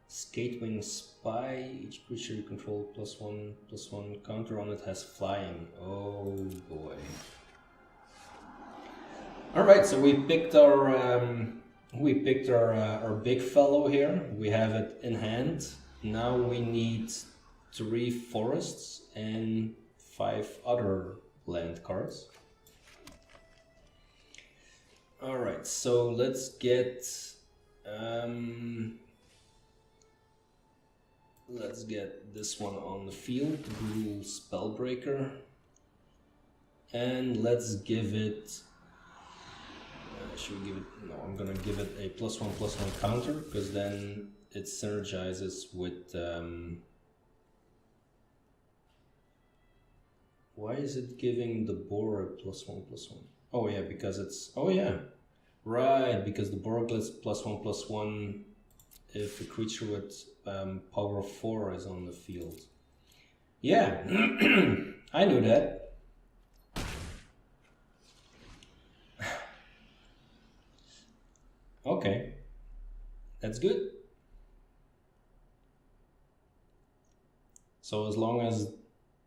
Skatewing Spy. Each creature you control +1/+1 counter on it has flying. Oh boy. All right, so we picked our big fellow here. We have it in hand. Now we need 3 forests and 5 other land cards. Alright, so let's get this one on the field, Gruul Spellbreaker, and let's give it. Should we give it? No, I'm gonna give it a +1/+1 counter because then it synergizes with. Why is it giving the boar a +1/+1? Oh yeah, because it's. Oh yeah, right. Because the boar gets +1/+1 if a creature with power of 4 is on the field. Yeah, I knew that. Okay, that's good. So as long as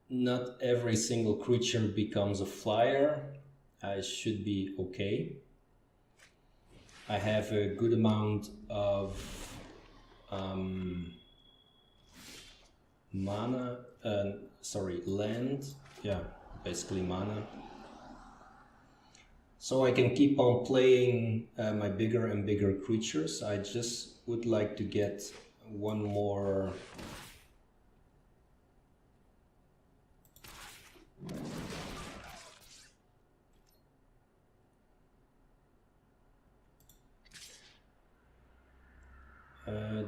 not every single creature becomes a flyer, I should be okay. I have a good amount of mana, land, yeah, basically mana. So I can keep on playing my bigger and bigger creatures. I just would like to get one more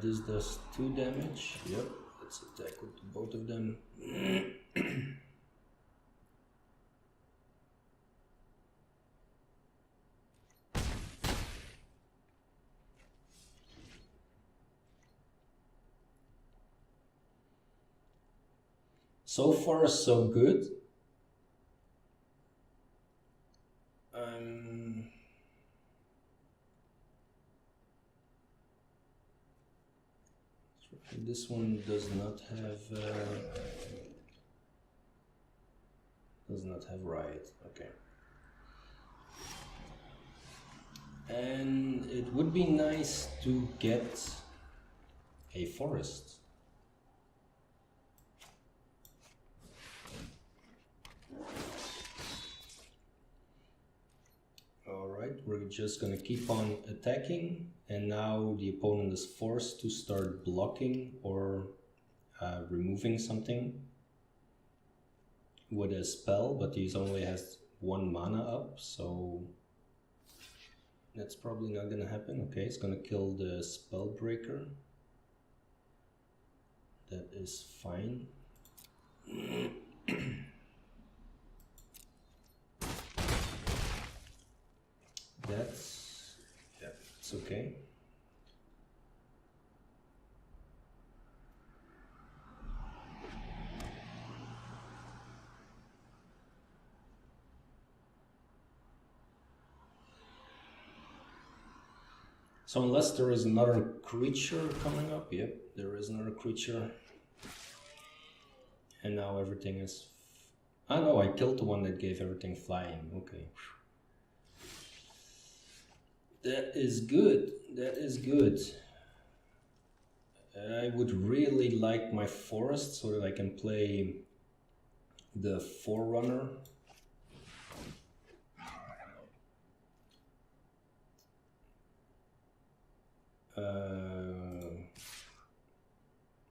this does 2 damage. Yep, let's attack with both of them. So far, so good. This one does not have riot. Okay. And it would be nice to get a forest. Alright, we're just gonna keep on attacking, and now the opponent is forced to start blocking or removing something with a spell, but he only has 1 mana up, so that's probably not gonna happen. Okay, it's gonna kill the Spellbreaker. That is fine. Yeah, it's okay. So unless there is another creature coming up, yep, there is another creature. And now everything is... Ah no, I killed the one that gave everything flying, okay. That is good, that is good. I would really like my forest so that I can play the Forerunner.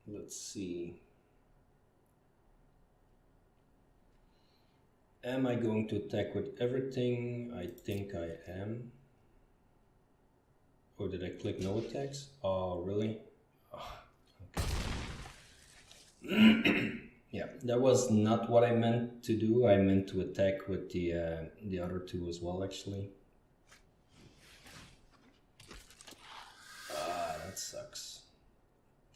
Let's see. Am I going to attack with everything? I think I am. Or did I click no attacks? Oh, really? Oh, okay. Yeah, that was not what I meant to do. I meant to attack with the other 2 as well, actually. Ah, that sucks.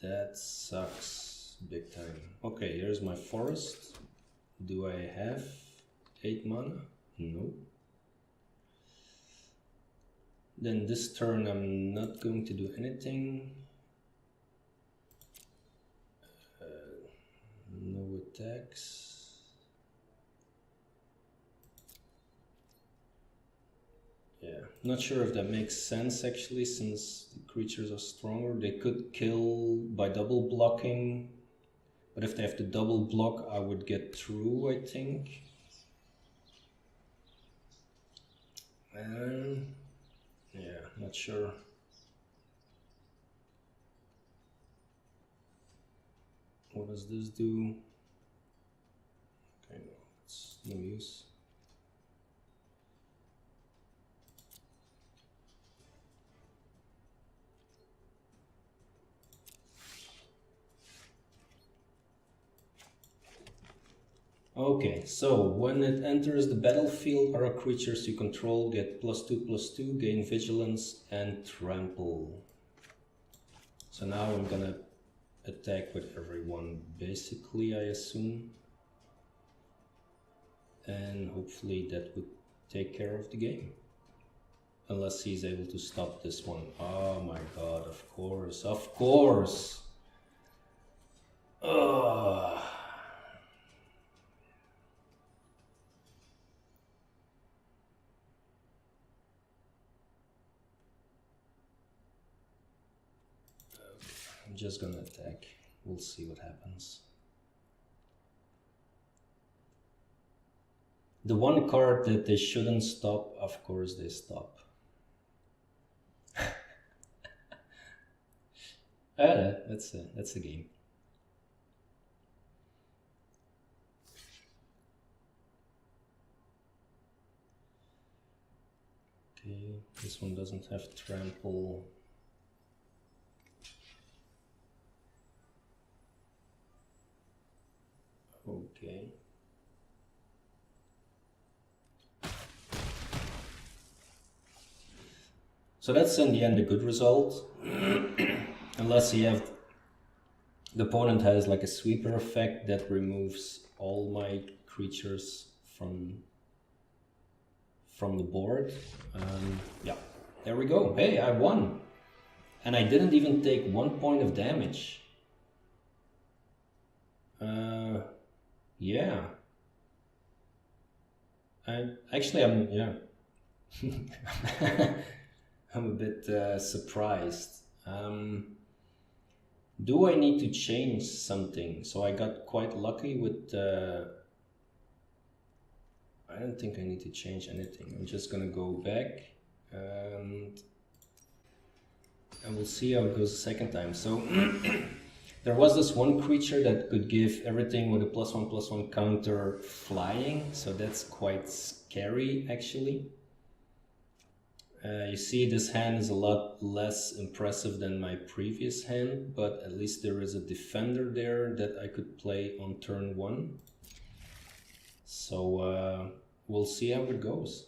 That sucks big time. Okay, here's my forest. Do I have 8 mana? No. Then this turn I'm not going to do anything. No attacks. Yeah, not sure if that makes sense actually, since the creatures are stronger. They could kill by double blocking, but if they have to double block, I would get through, I think. Not sure. What does this do? Okay, no, it's no use. Okay, so when it enters the battlefield, other creatures you control get +2/+2, gain vigilance and trample. So now I'm gonna attack with everyone, basically, I assume. And hopefully that would take care of the game. Unless he's able to stop this one. Oh my god, of course, of course! Ugh. I'm just gonna attack. We'll see what happens. The one card that they shouldn't stop, of course they stop. That's a game. Okay, this one doesn't have trample. Okay. So that's in the end a good result. Unless the opponent has like a sweeper effect that removes all my creatures from the board. Yeah, there we go. Hey, I won! And I didn't even take 1 point of damage. Yeah. I'm a bit surprised. Do I need to change something? So I got quite lucky with... I don't think I need to change anything. I'm just gonna go back and we'll see how it goes the second time. So there was this one creature that could give everything with a +1/+1 counter flying, so that's quite scary actually. You see, this hand is a lot less impressive than my previous hand, but at least there is a defender there that I could play on turn 1. So we'll see how it goes.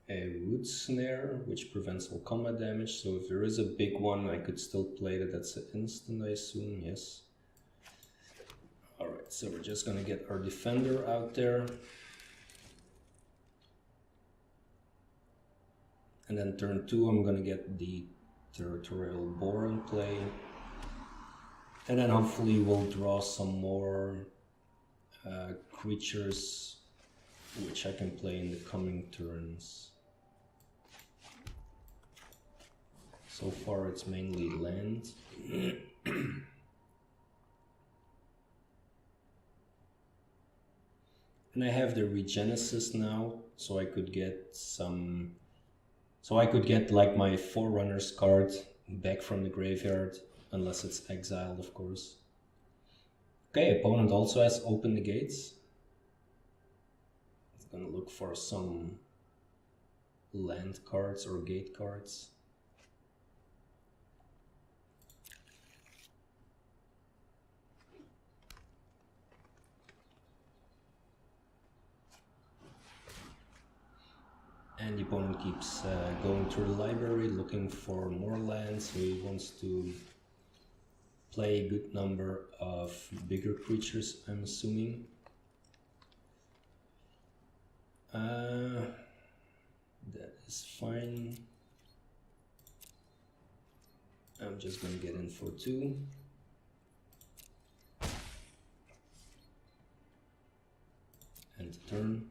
A root snare, which prevents all combat damage, so if there is a big one I could still play that. That's an instant, I assume, yes. Alright, so we're just gonna get our defender out there. And then turn 2 I'm gonna get the territorial boar in play. And then hopefully we'll draw some more creatures which I can play in the coming turns. So far it's mainly land. And I have the Regenesis now, so I could get some... So I could get like my Forerunners card back from the graveyard, unless it's exiled, of course. Okay, opponent also has Open the Gates. It's gonna look for some land cards or gate cards. And the opponent keeps going through the library looking for more lands, so he wants to play a good number of bigger creatures, I'm assuming. That is fine. I'm just gonna get in for 2. And turn.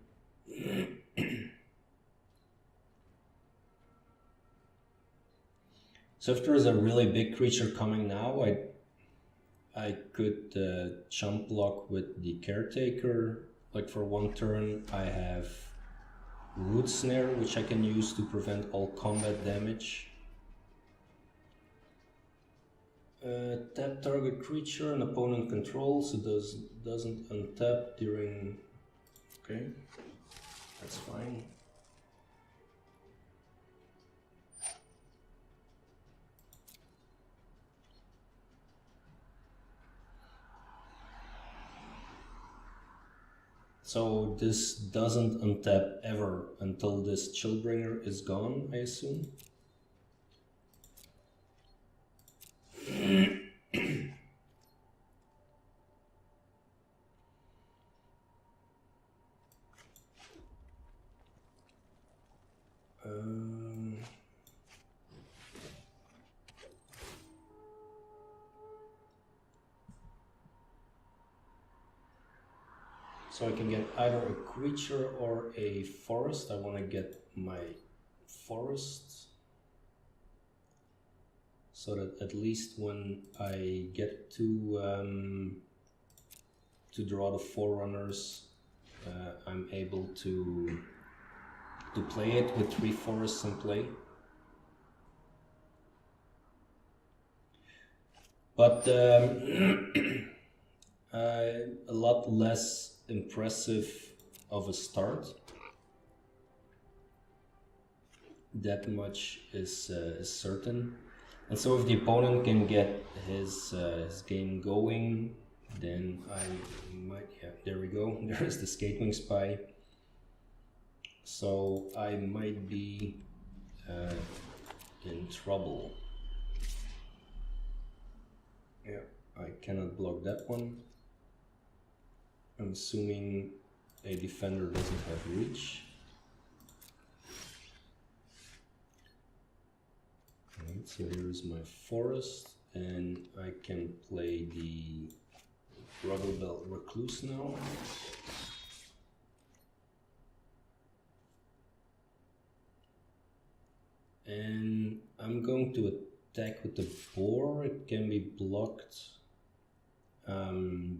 So if there is a really big creature coming now, I could jump block with the Caretaker. Like for 1 turn, I have Root Snare, which I can use to prevent all combat damage. Tap target creature an opponent controls, it doesn't untap during... Okay, that's fine. So this doesn't untap ever until this Chillbringer is gone, I assume? So I can get either a creature or a forest. I want to get my forest so that at least when I get to draw the Forerunners, I'm able to play it with 3 forests in play. But a lot less impressive of a start. That much is certain. And so if the opponent can get his game going, then I might... Yeah, there we go. There is the Skatewing Spy. So I might be in trouble. Yeah, I cannot block that one. I'm assuming a defender doesn't have reach. Alright, so here's my forest, and I can play the Rugglebelt Recluse now. And I'm going to attack with the boar. It can be blocked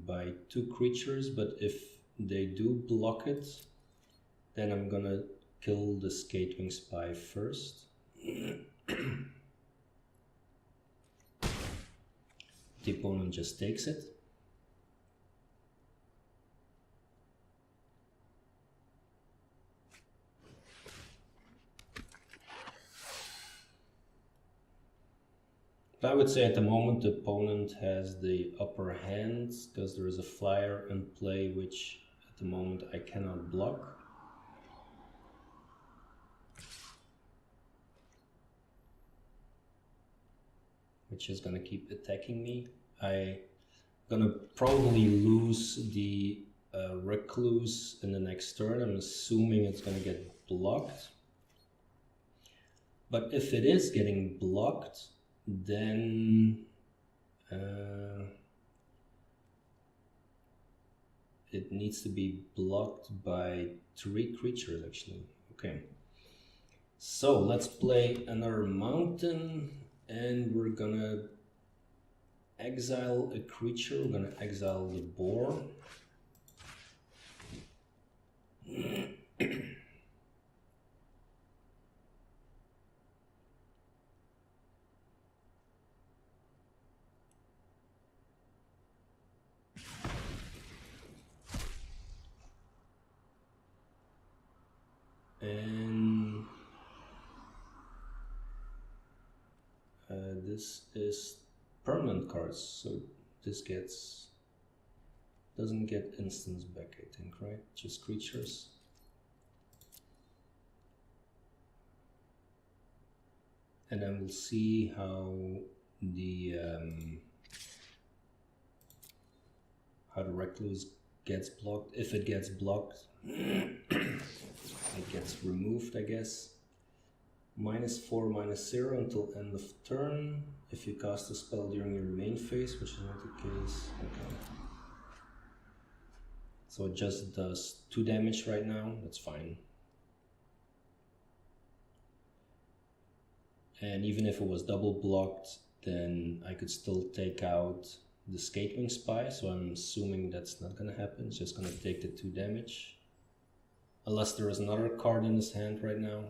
by 2 creatures, but if they do block it, then I'm gonna kill the Skatewing Spy first. The opponent just takes it. I would say at the moment the opponent has the upper hand because there is a flyer in play which at the moment I cannot block. Which is gonna keep attacking me. I'm gonna probably lose the Recluse in the next turn. I'm assuming it's gonna get blocked. But if it is getting blocked, then it needs to be blocked by 3 creatures actually. Okay, so let's play another mountain, and we're gonna exile a creature. We're gonna exile the boar. And this is permanent cards, so this doesn't get instants back, I think, right? Just creatures. And then we'll see how the Recluse gets blocked. If it gets blocked, it gets removed, I guess. -4, -0 until end of turn. If you cast a spell during your main phase, which is not the case. Okay. So it just does 2 damage right now. That's fine. And even if it was double blocked, then I could still take out the Skatewing Spy. So I'm assuming that's not gonna happen. It's just gonna take the 2 damage. Unless there is another card in his hand right now.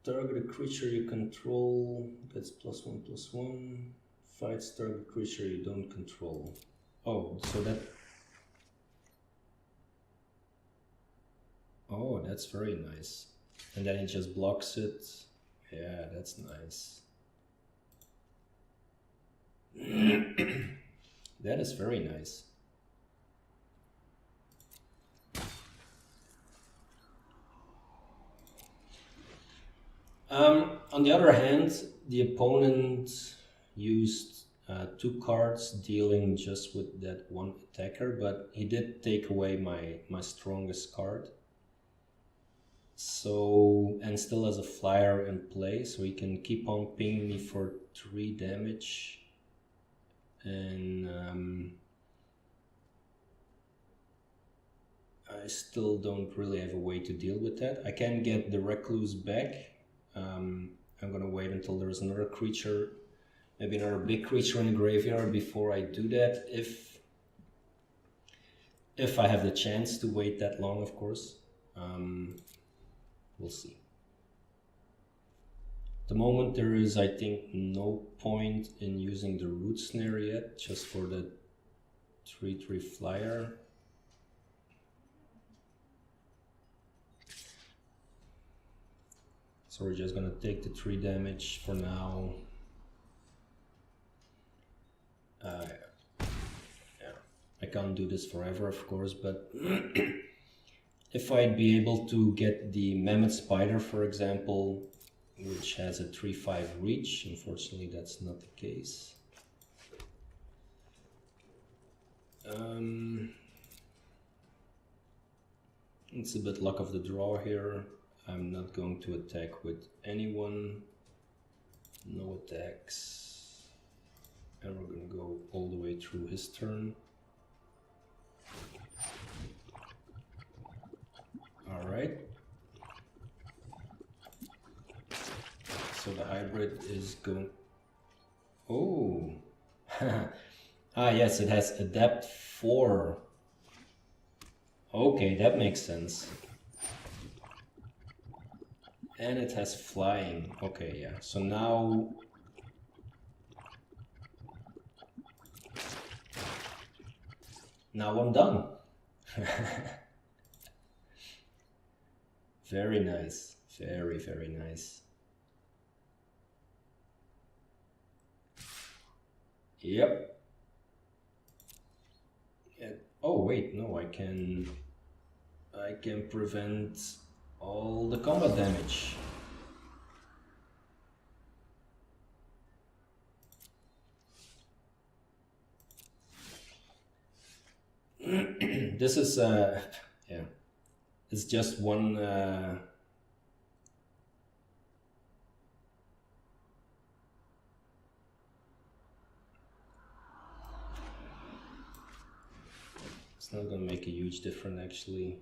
Target a creature you control, gets +1/+1. Fights target creature you don't control. Oh, so that... Oh, that's very nice. And then he just blocks it. Yeah, that's nice. That is very nice. On the other hand, the opponent used 2 cards dealing just with that one attacker, but he did take away my strongest card. So, and still has a flyer in play, so he can keep on pinging me for 3 damage. And I still don't really have a way to deal with that. I can get the Recluse back. I'm gonna wait until there's another creature, maybe another big creature in the graveyard before I do that, if I have the chance to wait that long, of course. We'll see. At the moment there is, I think, no point in using the Root Snare yet, just for the 3/3 flyer. So we're just gonna take the 3 damage for now. Yeah, I can't do this forever, of course, but if I'd be able to get the Mammoth Spider, for example, which has a 3/5 reach, unfortunately that's not the case. It's a bit luck of the draw here. I'm not going to attack with anyone. No attacks. And we're going to go all the way through his turn. Alright. So the hybrid is going... Oh! Ah yes, it has Adapt 4. Okay, that makes sense. And it has Flying. Okay, yeah. So now... Now I'm done. Very nice. Very, very nice. Yep. Oh wait, no, I can prevent all the combat damage. This is yeah, it's just one it's not gonna make a huge difference actually.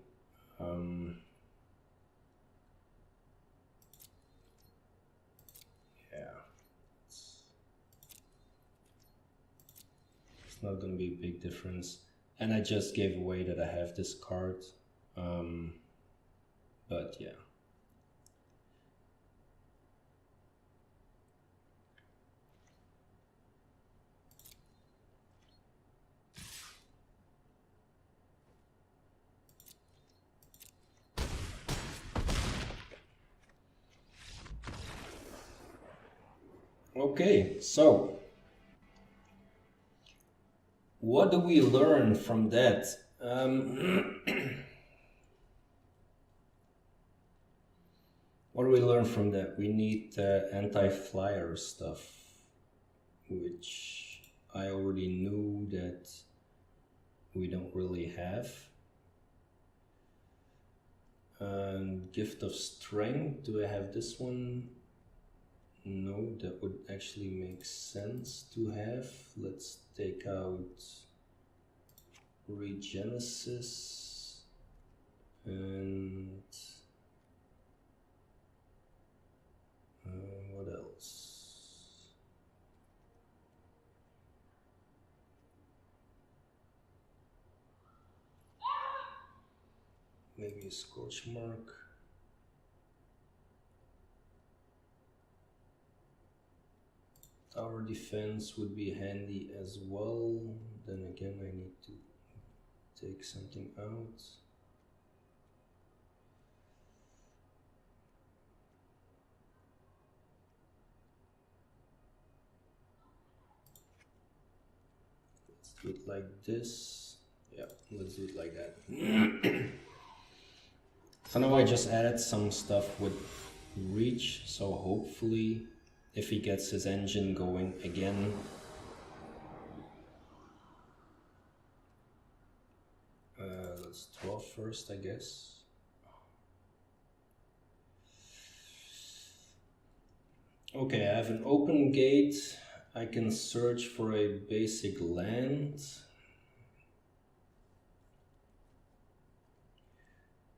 Yeah, it's not gonna be a big difference. And I just gave away that I have this card, but yeah. Okay, so what do we learn from that? What do we learn from that? We need anti-flyer stuff, which I already knew that we don't really have. Gift of Strength, do I have this one? No, that would actually make sense to have. Let's take out Regenesis and what else? maybe a scorch mark. Tower defense would be handy as well. Then again, I need to take something out. Let's do it like this. Yeah, let's do it like that. So now I just added some stuff with reach, so hopefully if he gets his engine going again, let's draw first, I guess. Okay, I have an open gate. I can search for a basic land.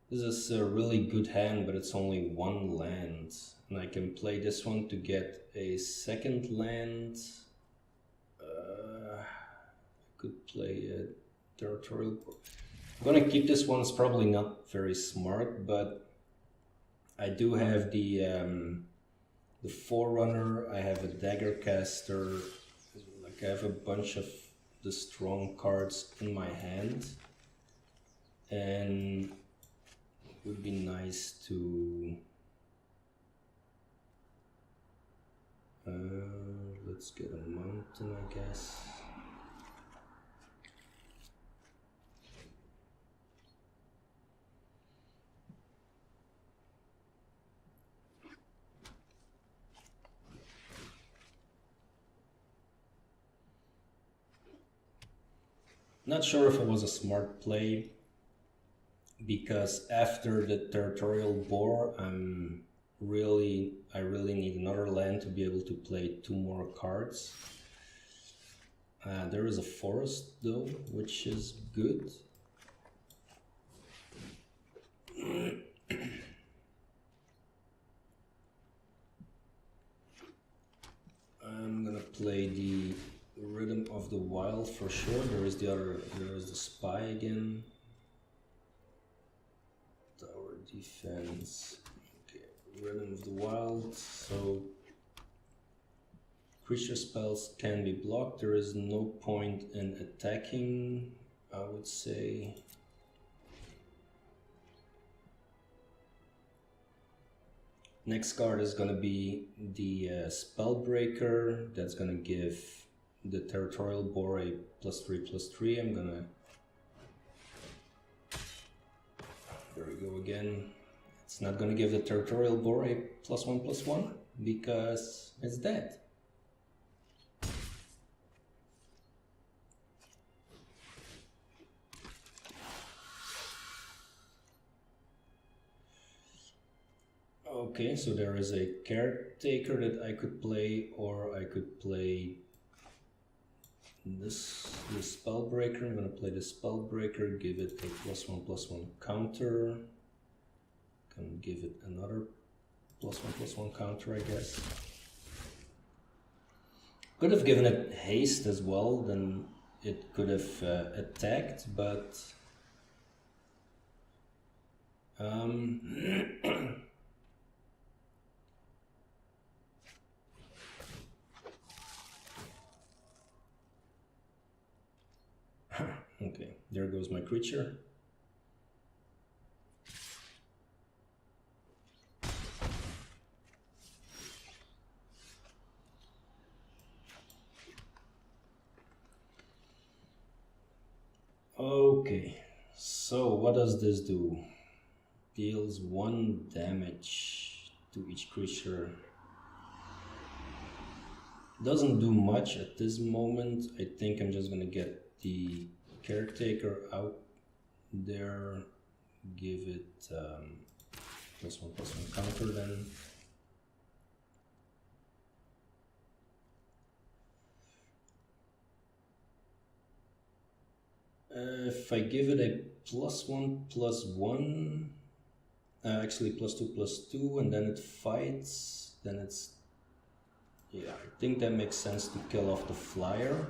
This is a really good hand, but it's only one land. And I can play this one to get a second land. I could play a territorial. I'm gonna keep this one. It's probably not very smart, but I do have the Forerunner. I have a dagger caster. Like I have a bunch of the strong cards in my hand, and it would be nice to. Let's get a mountain, I guess. Not sure if it was a smart play, because after the territorial bore, I really need another land to be able to play 2 more cards. There is a forest though, which is good. I'm gonna play the Rhythm of the Wild for sure. There is the Spy again. Tower defense. Rhythm of the Wild, so creature spells can be blocked. There is no point in attacking, I would say. Next card is going to be the Spellbreaker. That's going to give the territorial bore a +3/+3. I'm gonna. There we go again. It's not going to give the territorial bore a +1/+1 because it's dead. Okay, so there is a caretaker that I could play, or I could play this Spellbreaker. I'm going to play the Spellbreaker, give it a +1/+1 counter. Can give it another +1/+1 counter, I guess. Could have given it haste as well, then it could have attacked, but okay, there goes my creature. Okay, so what does this do? Deals 1 damage to each creature. Doesn't do much at this moment. I think I'm just gonna get the caretaker out there, give it +1/+1 counter then. If I give it a +1/+1, actually +2/+2, and then it fights, then it's, yeah, I think that makes sense to kill off the flyer.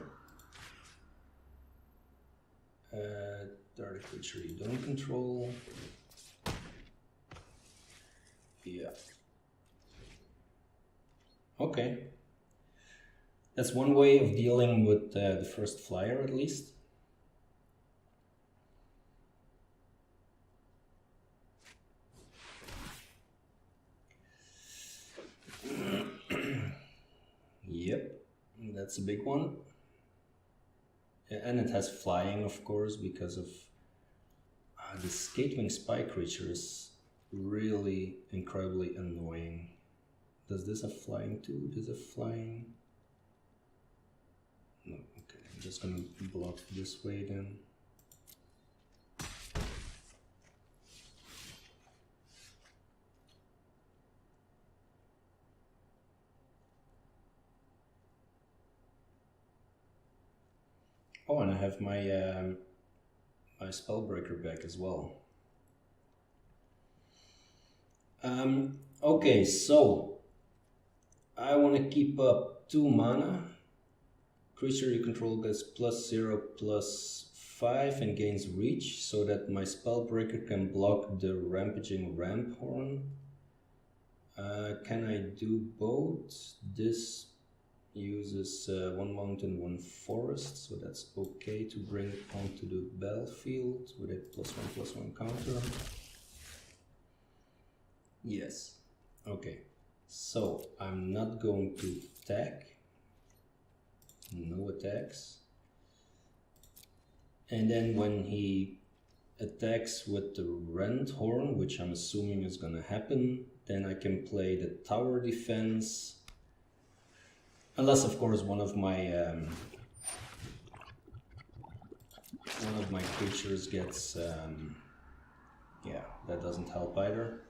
Third creature you don't control. Yeah. Okay. That's one way of dealing with the first flyer, at least. Yep, that's a big one. And it has flying, of course, because of the Skatewing Spy creature is really incredibly annoying. Does this have flying too? Does it have flying? No, okay, I'm just gonna block this way then. Oh, and I have my my Spellbreaker back as well. Okay, so I want to keep up 2 mana. Creature you control gets +0/+5 and gains reach, so that my Spellbreaker can block the Rampaging Ramp Horn. Can I do both? This uses 1 mountain, 1 forest, so that's okay to bring onto the battlefield with a +1/+1 counter. Yes. Okay. So I'm not going to attack. No attacks. And then when he attacks with the Rend Horn, which I'm assuming is gonna happen, then I can play the tower defense. Unless, of course, one of my creatures gets yeah, that doesn't help either.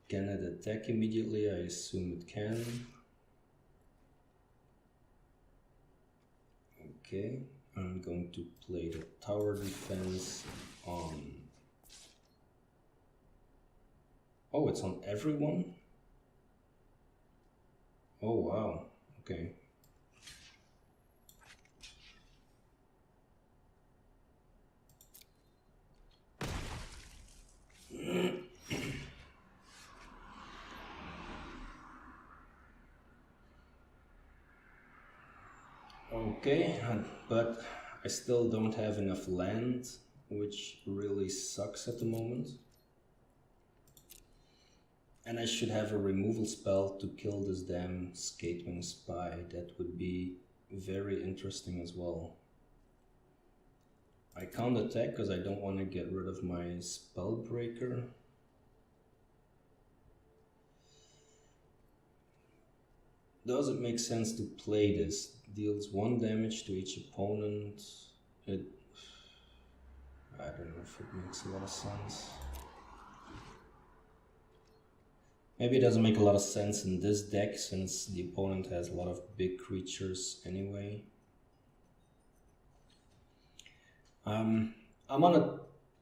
Can it attack immediately? I assume it can. Okay, I'm going to play the tower defense on... Oh, it's on everyone? Oh, wow. Okay. Okay, but I still don't have enough land, which really sucks at the moment. And I should have a removal spell to kill this damn Skatewing Spy. That would be very interesting as well. I can't attack because I don't want to get rid of my Spellbreaker. Does it make sense to play this? Deals 1 damage to each opponent. I don't know if it makes a lot of sense. Maybe it doesn't make a lot of sense in this deck since the opponent has a lot of big creatures anyway. I'm on a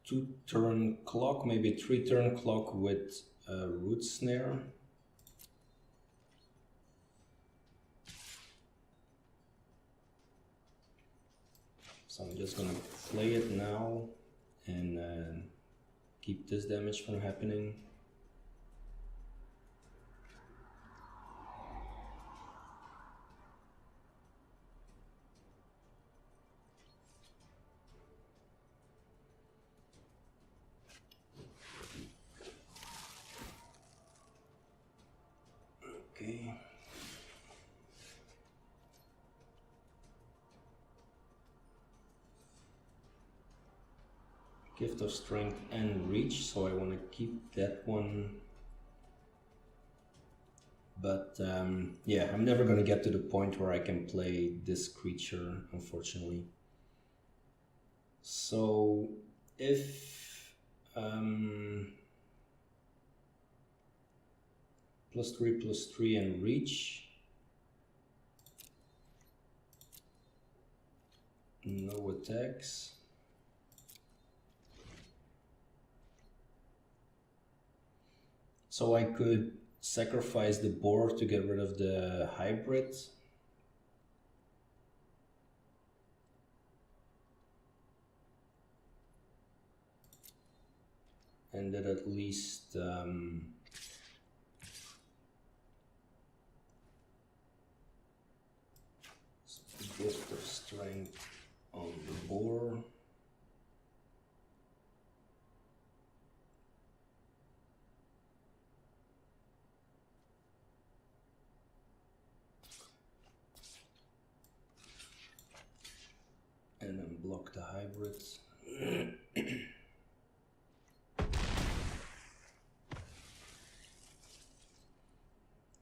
2-turn clock, maybe 3-turn clock with Root Snare. So I'm just gonna play it now and keep this damage from happening. Okay. Gift of Strength and Reach, so I want to keep that one. But yeah, I'm never going to get to the point where I can play this creature, unfortunately. So if +3/+3 and Reach, no attacks. So I could sacrifice the board to get rid of the hybrid. and that at least some gift of strength on the boar. And unblock the hybrid.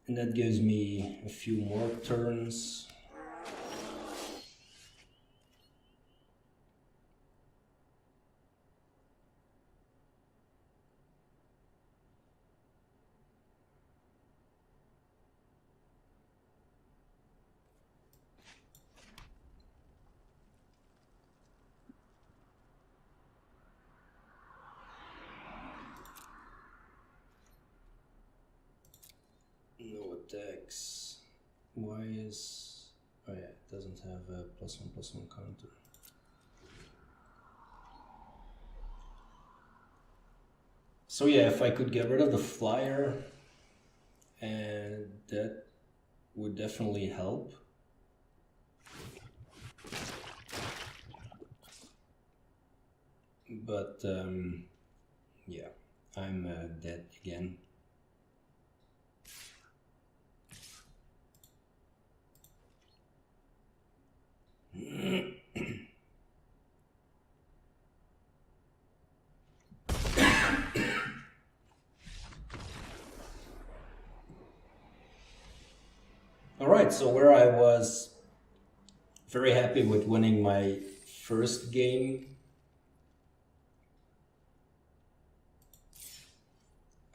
And that gives me a few more turns. No attacks. Why is... oh yeah, it doesn't have a +1/+1 counter. So yeah, if I could get rid of the flyer, and that would definitely help. But yeah, I'm dead again. Alright, so where I was very happy with winning my first game,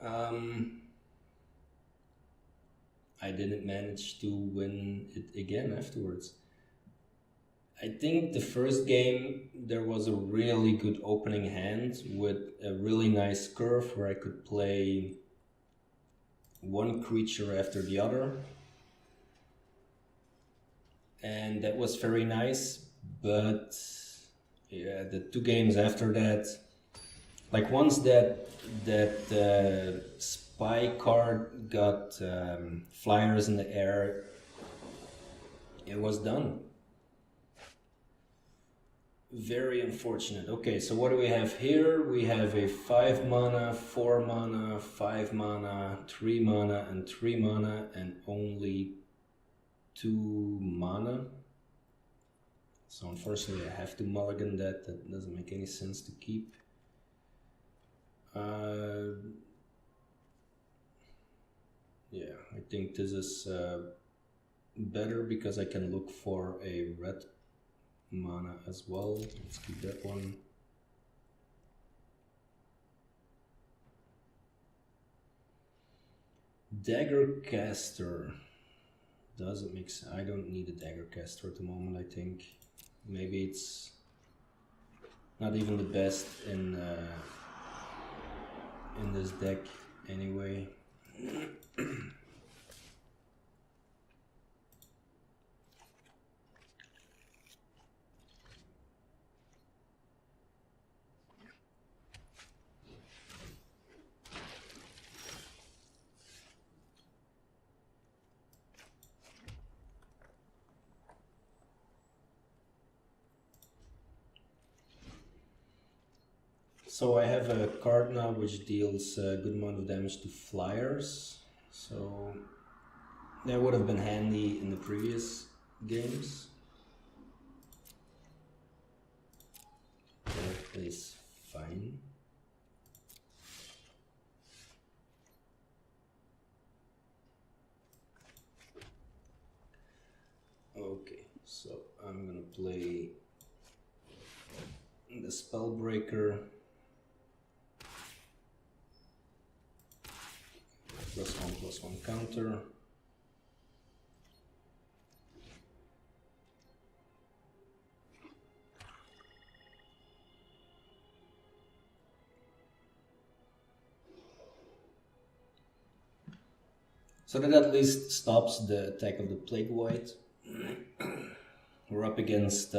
I didn't manage to win it again afterwards. I think the first game there was a really good opening hand with a really nice curve where I could play one creature after the other. And that was very nice, but yeah, the two games after that, like once that spy card got flyers in the air, it was done. Very unfortunate. Okay, so what do we have here? We have a 5 mana, 4 mana, 5 mana, 3 mana, and 3 mana, and only 2 mana. So unfortunately I have to mulligan that. That doesn't make any sense to keep. Yeah, I think this is better because I can look for a red mana as well. Let's keep that one. Dagger Caster doesn't make sense. I don't need a Dagger Caster at the moment. I think maybe it's not even the best in this deck anyway. So I have a card now which deals a good amount of damage to flyers. So that would have been handy in the previous games. That is fine. Okay, so I'm gonna play the Spellbreaker. +1/+1 counter. So that at least stops the attack of the Plague White. We're up against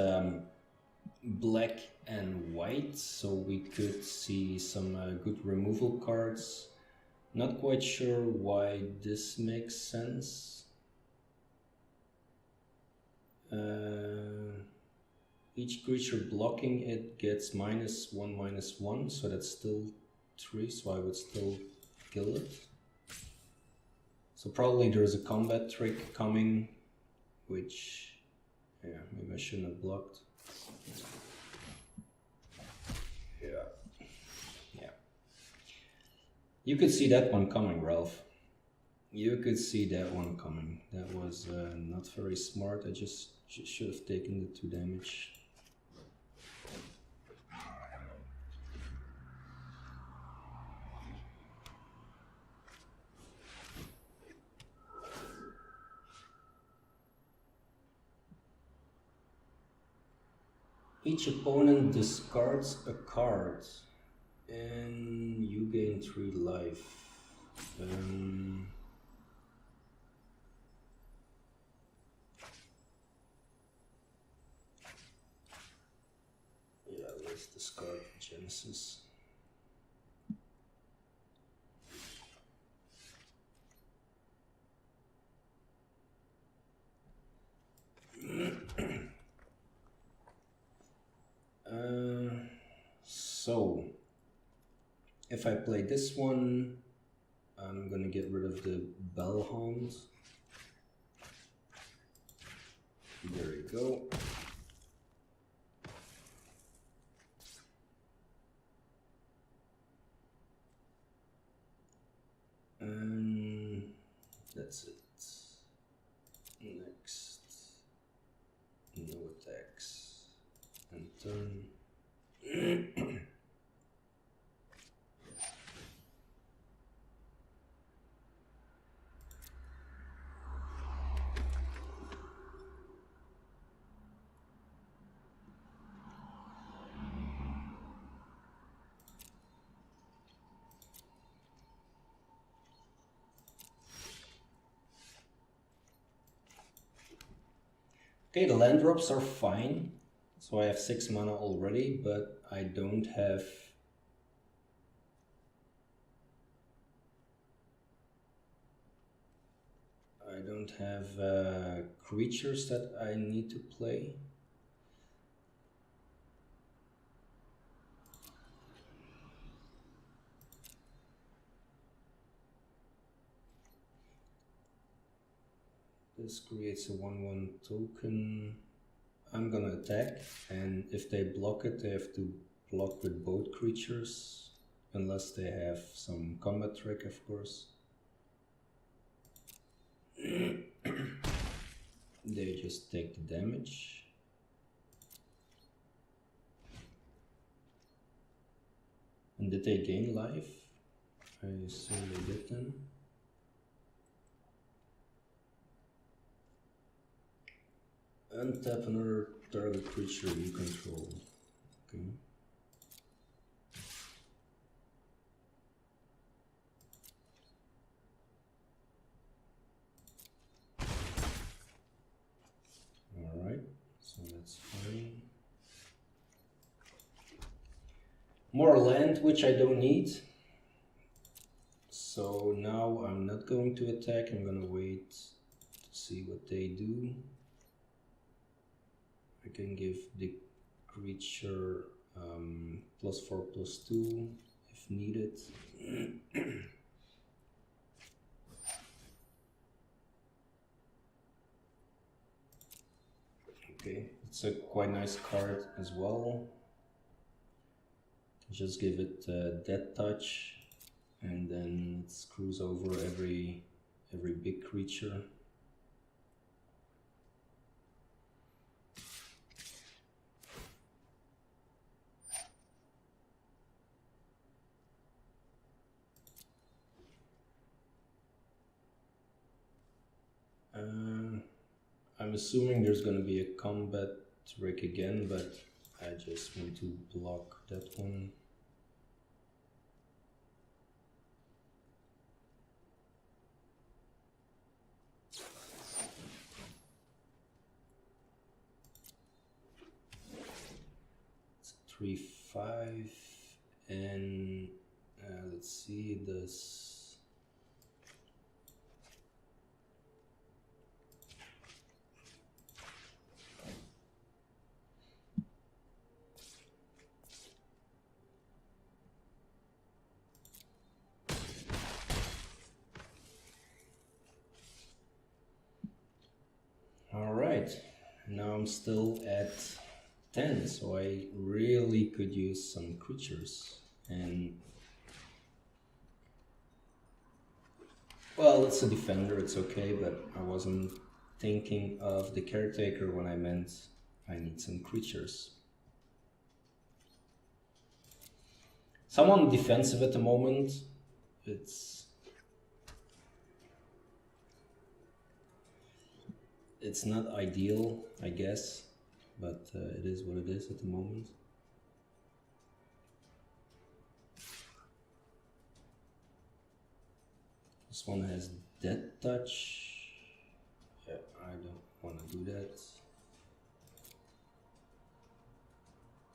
black and white, so we could see some good removal cards. Not quite sure why this makes sense. Each creature blocking it gets -1/-1, so that's still 3, so I would still kill it. So probably there's a combat trick coming, which, yeah, maybe I shouldn't have blocked. Yeah. You could see that one coming, Ralph. You could see that one coming. That was not very smart. I just should have taken the 2 damage. Each opponent discards a card and you gain 3 life. Yeah, let's discard Genesis. So, if I play this one, I'm gonna get rid of the Bellhound. There we go. And that's it. Next. No attacks. And turn. Okay, the land drops are fine. So I have 6 mana already, but I don't have creatures that I need to play. This creates a 1/1 token. I'm gonna attack, and if they block it, they have to block with both creatures, unless they have some combat trick, of course. They just take the damage. And did they gain life? I assume they did then. Untap another target creature you control. Okay. Alright, so that's fine. More land, which I don't need. So now I'm not going to attack, I'm gonna wait to see what they do. I can give the creature +4/+2 if needed. Okay, it's a quite nice card as well. Just give it Death Touch, and then it screws over every big creature. I'm assuming there's going to be a combat trick again, but I just want to block that one. 3/5, and let's see this. Alright, now I'm still at 10, so I really could use some creatures. And well, it's a defender, it's okay, but I wasn't thinking of the caretaker when I meant I need some creatures. Someone defensive at the moment. It's not ideal, I guess, but it is what it is at the moment. This one has Death Touch. Yeah, I don't want to do that.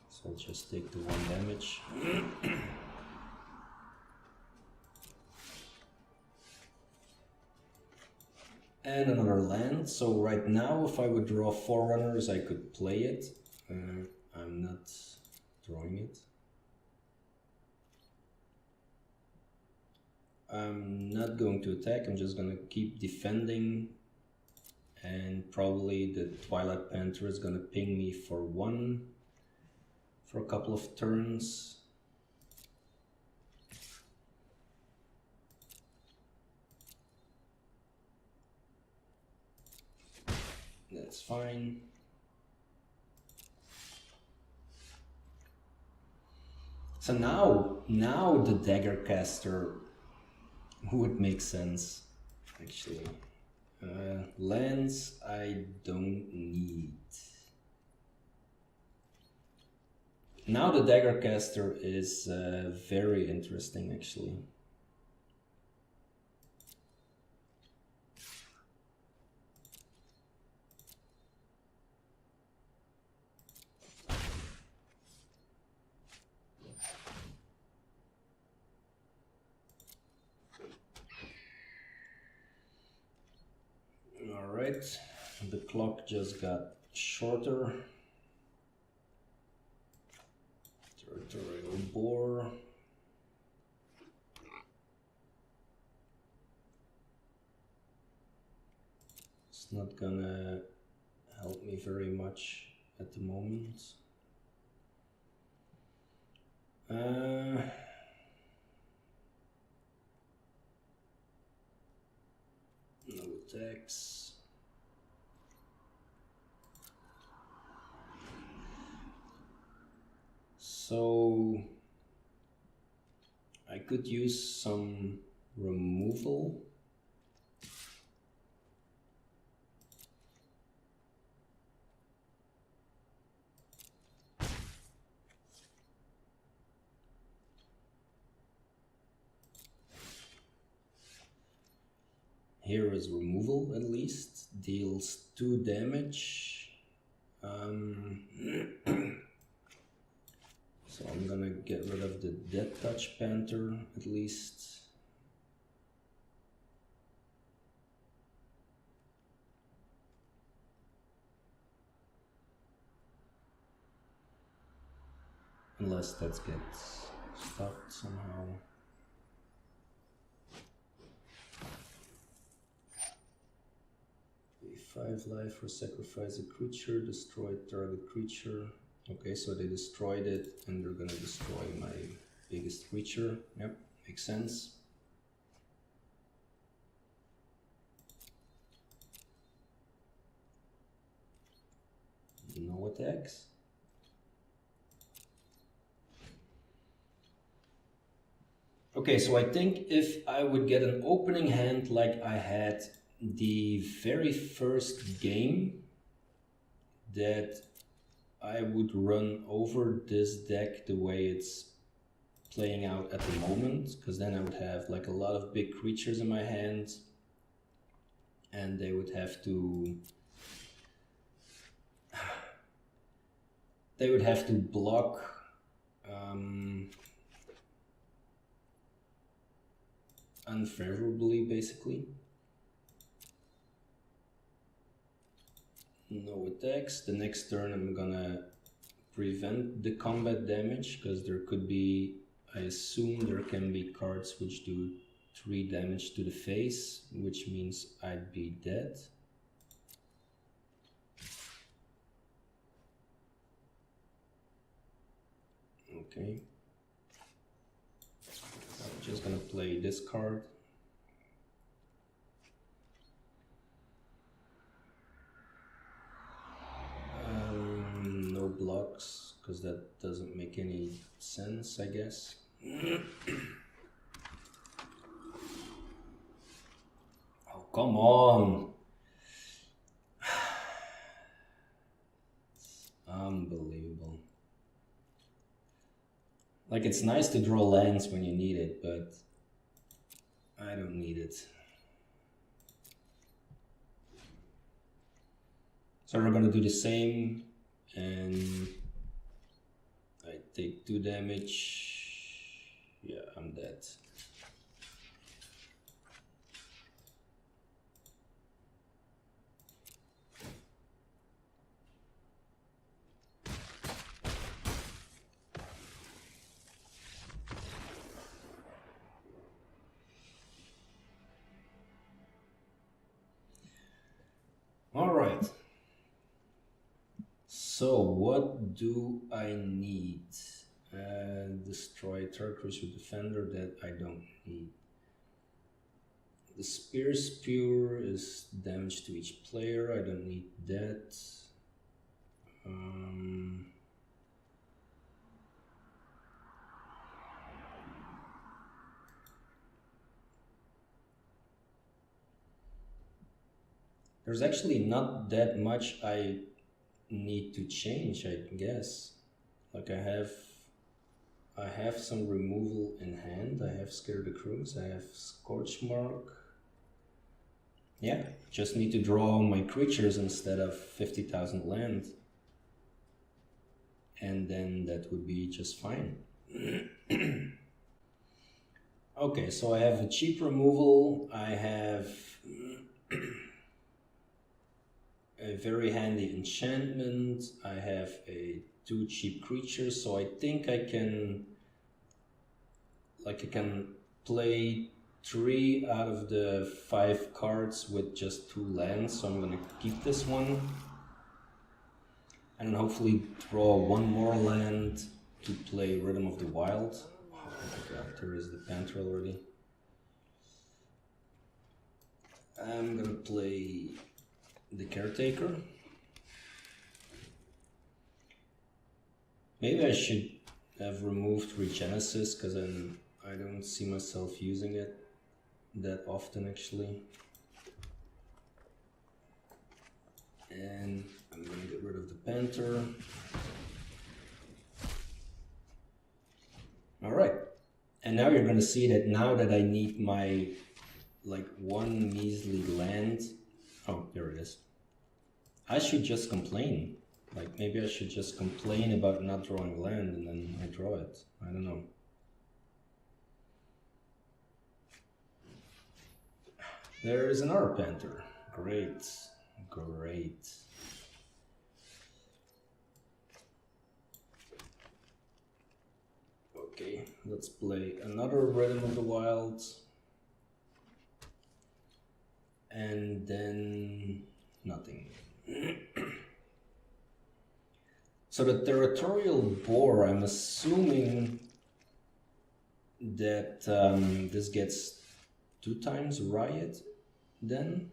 So I'll just take the 1 damage. And another land. So right now, if I would draw Forerunners, I could play it. I'm not drawing it. I'm not going to attack, I'm just going to keep defending, and probably the Twilight Panther is going to ping me for 1 for a couple of turns. That's fine. So now the Dagger Caster would make sense, actually. Lands I don't need. Now the Dagger Caster is very interesting, actually. Alright, the clock just got shorter. Territorial Boar. It's not gonna help me very much at the moment. No attacks. So I could use some removal. Here is removal at least, deals 2 damage. So I'm gonna get rid of the Death Touch Panther at least. Unless that gets stopped somehow. Pay 5 life for sacrifice a creature, destroy target creature. Okay, so they destroyed it and they're gonna destroy my biggest creature. Yep, makes sense. No attacks. Okay, so I think if I would get an opening hand like I had the very first game, that I would run over this deck the way it's playing out at the moment, because then I would have like a lot of big creatures in my hand and they would have to block unfavorably, basically. No attacks. The next turn I'm gonna prevent the combat damage, because there could be, I assume there can be cards which do 3 damage to the face, which means I'd be dead. Okay. I'm just gonna play this card. No blocks, because that doesn't make any sense, I guess. Oh, come on! It's unbelievable. Like, it's nice to draw lands when you need it, but I don't need it. So we're gonna do the same, and I take 2 damage. Yeah, I'm dead. All right. So what do I need? Destroy third creature defender, that I don't need. The spear spear is damage to each player. I don't need that. There's actually not that much I need to change, I guess. Like, I have some removal in hand. I have Scare the Crows. I have Scorch Mark. Yeah, just need to draw my creatures instead of 50,000 land. And then that would be just fine. Okay, so I have a cheap removal. I have a very handy enchantment. I have 2 cheap creatures, so I think I can play 3 out of the 5 cards with just 2 lands, so I'm gonna keep this one. And hopefully draw 1 more land to play Rhythm of the Wild. Oh my god, there is the Panther already. I'm gonna play the Caretaker. Maybe I should have removed Regenesis, because I don't see myself using it that often, actually. And I'm gonna get rid of the Panther. Alright, and now you're gonna see that now that I need my, like, 1 measly land. Oh, there it is. I should just complain. Like, maybe I should just complain about not drawing land, and then I draw it. I don't know. There is another Panther. Great. Great. Okay, let's play another Rhythm of the Wild. And then nothing. So the Territorial Boar, I'm assuming that this gets 2 times Riot then,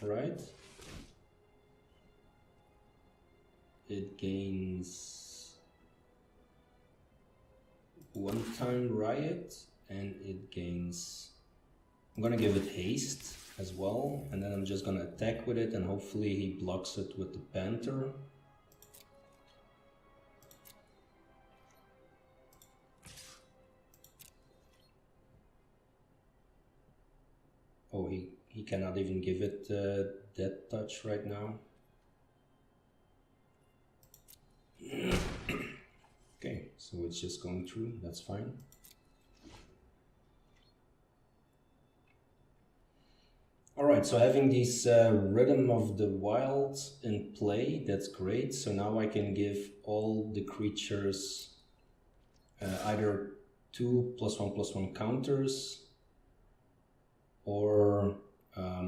right? It gains 1 time Riot, and it gains, I'm gonna give it haste as well, and then I'm just gonna attack with it, and hopefully he blocks it with the Panther. Oh, he cannot even give it Death Touch right now. Okay, so it's just going through, that's fine. Alright, so having this Rhythm of the Wild in play, that's great. So now I can give all the creatures either 2 +1/+1 counters, or a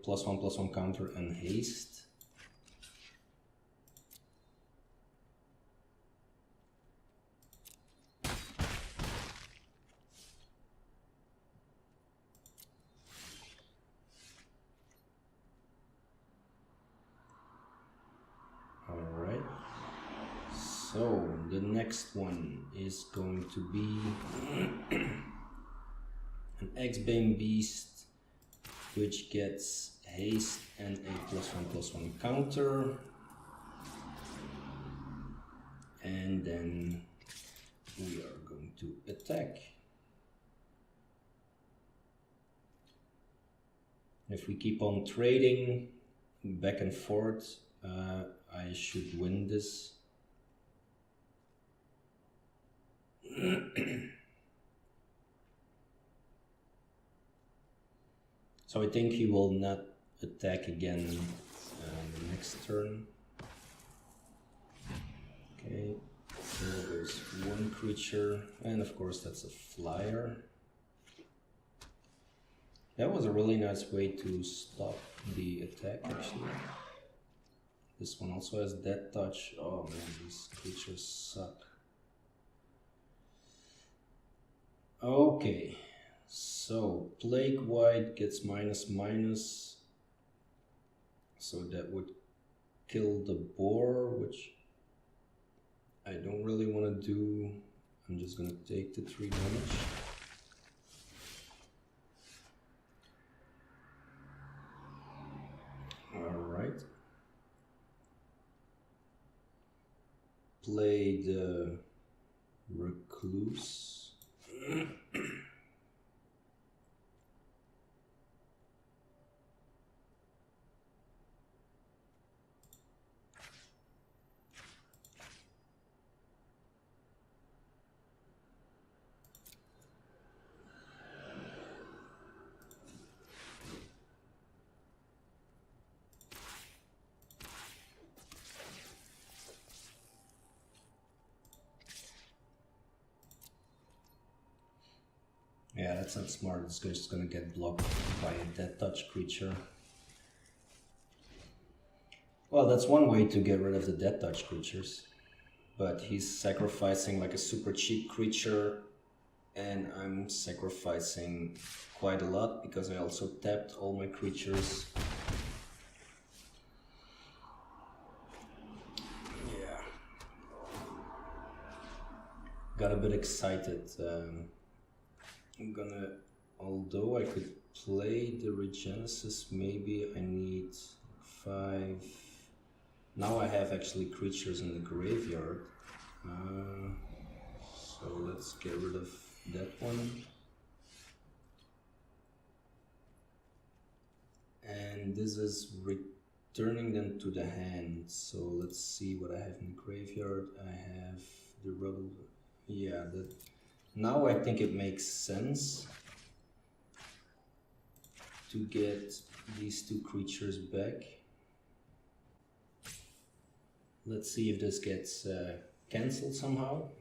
+1/+1 counter and haste. Alright, so the next one is going to be an X-Bane Beast, which gets haste and a +1/+1 counter, and then we are going to attack. If we keep on trading back and forth, I should win this. So I think he will not attack again the next turn. Okay, so there's one creature, and of course that's a flyer. That was a really nice way to stop the attack, actually. This one also has Death Touch. Oh man, these creatures suck. Okay, so Plague White gets --/-, so that would kill the boar, which I don't really want to do. I'm just gonna take the 3 damage. Alright. Play the Recluse. Yeah, that's not smart. It's just gonna get blocked by a Death Touch creature. Well, that's one way to get rid of the Death Touch creatures. But he's sacrificing like a super cheap creature, and I'm sacrificing quite a lot because I also tapped all my creatures. Yeah. Got a bit excited. I'm gonna, although I could play the Regenesis, maybe I need 5. Now I have actually creatures in the graveyard. So let's get rid of that one. And this is returning them to the hand. So let's see what I have in the graveyard. I have the rubble. Yeah, that. Now I think it makes sense to get these 2 creatures back. Let's see if this gets cancelled somehow.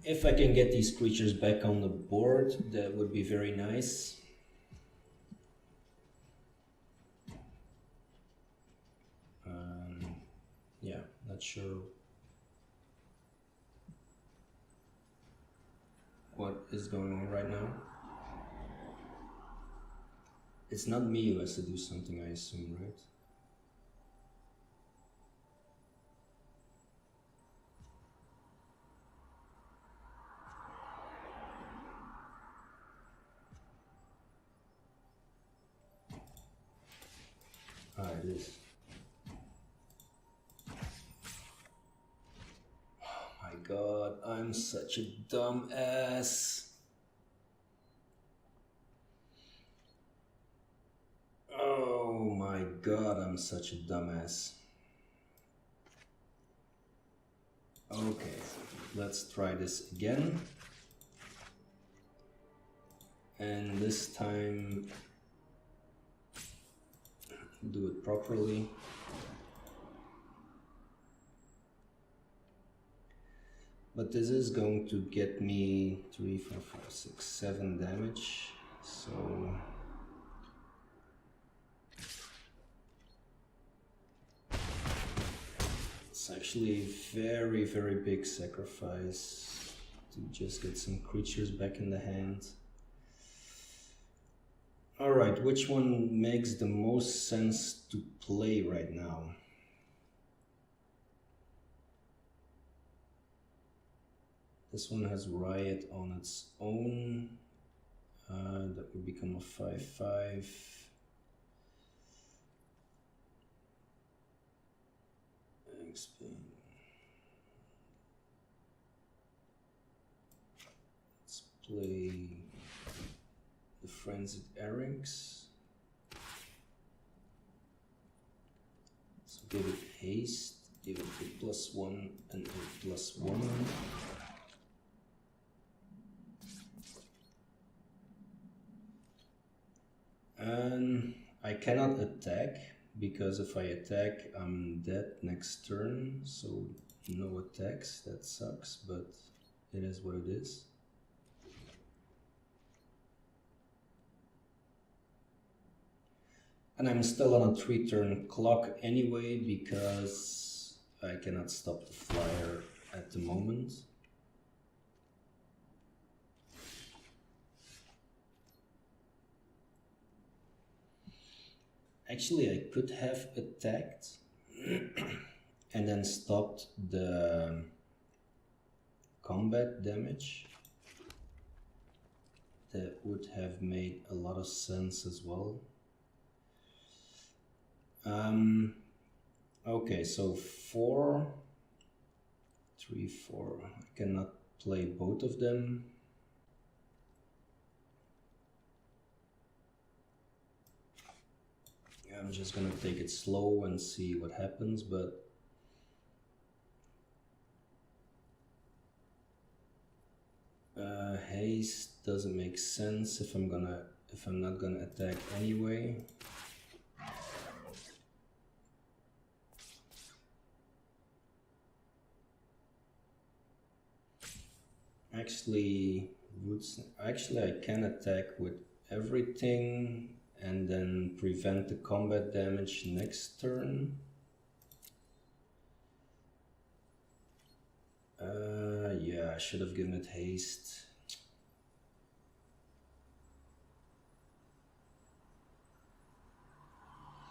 If I can get these creatures back on the board, that would be very nice. Yeah, not sure what is going on right now. It's not me who has to do something, I assume, right? Ah, it is. god, I'm such a dumb ass. Oh my god, I'm such a dumbass. Okay, let's try this again. And this time do it properly. But this is going to get me 3, 4, 5, 6, 7 damage. So it's actually a very, very big sacrifice to just get some creatures back in the hand. Alright, which one makes the most sense to play right now? This one has Riot on its own. That would become a 5/5. Explain. Let's play the Frenzied Erings. So give it haste, give it a +1 and a +1. And I cannot attack, because if I attack I'm dead next turn, so no attacks. That sucks, but it is what it is. And I'm still on a 3-turn clock anyway, because I cannot stop the flyer at the moment. Actually, I could have attacked and then stopped the combat damage. That would have made a lot of sense as well. Okay, so 4, 3, 4. I cannot play both of them. I'm just gonna take it slow and see what happens, but haste doesn't make sense if I'm not gonna attack anyway. Actually, I can attack with everything and then prevent the combat damage next turn. Yeah, I should have given it haste.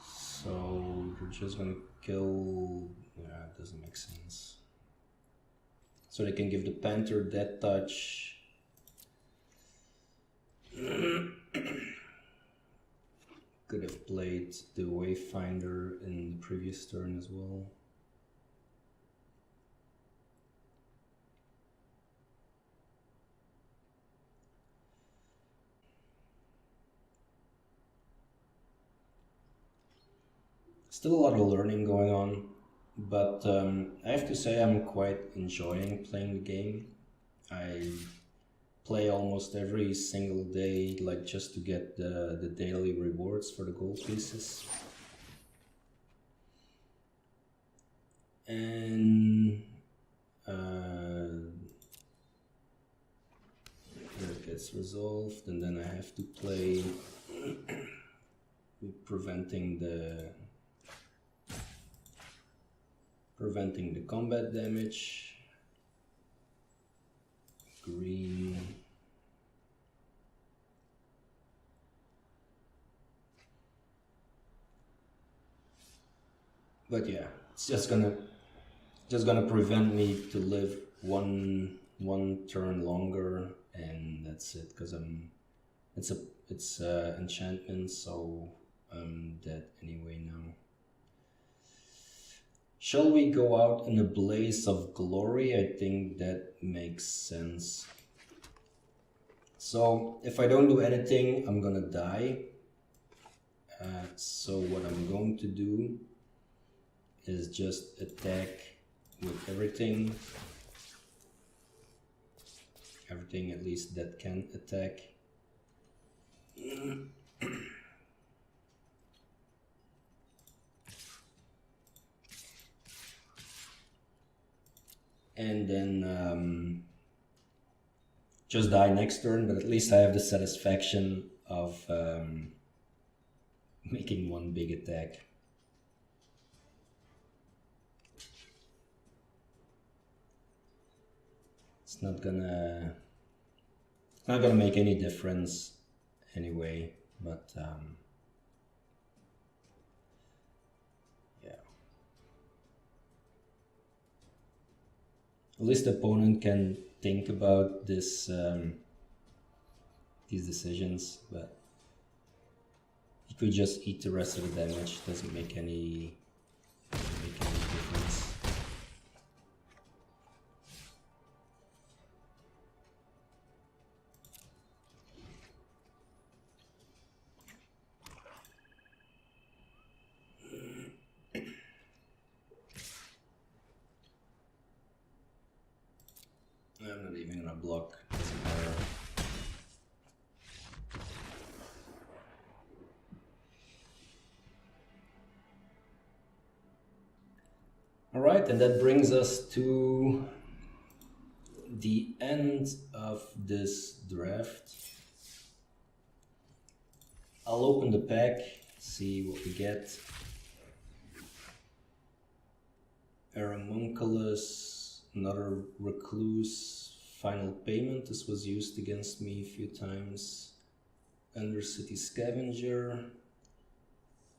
So you're just gonna kill... Yeah, it doesn't make sense. So they can give the Panther Death Touch. Could have played the Wayfinder in the previous turn as well. Still a lot of learning going on, but I have to say I'm quite enjoying playing the game. I play almost every single day, like just to get the daily rewards for the gold pieces. And that gets resolved, and then I have to play with preventing the combat damage. Green. But yeah, it's just gonna prevent me to live one turn longer, and that's it, because it's enchantment, so I'm dead anyway now. Shall we go out in a blaze of glory? I think that makes sense. So if I don't do anything, I'm gonna die. So what I'm going to do is just attack with everything. Everything at least that can attack. And then just die next turn, but at least I have the satisfaction of making one big attack. It's not gonna make any difference anyway, but yeah. At least the opponent can think about this these decisions, but he could just eat the rest of the damage. Doesn't make any difference. I'm not even gonna block, doesn't matter. Alright, and that brings us to the end of this draft. I'll open the pack, see what we get. Aramunculus, another Recluse, Final Payment. This was used against me a few times. Undercity Scavenger.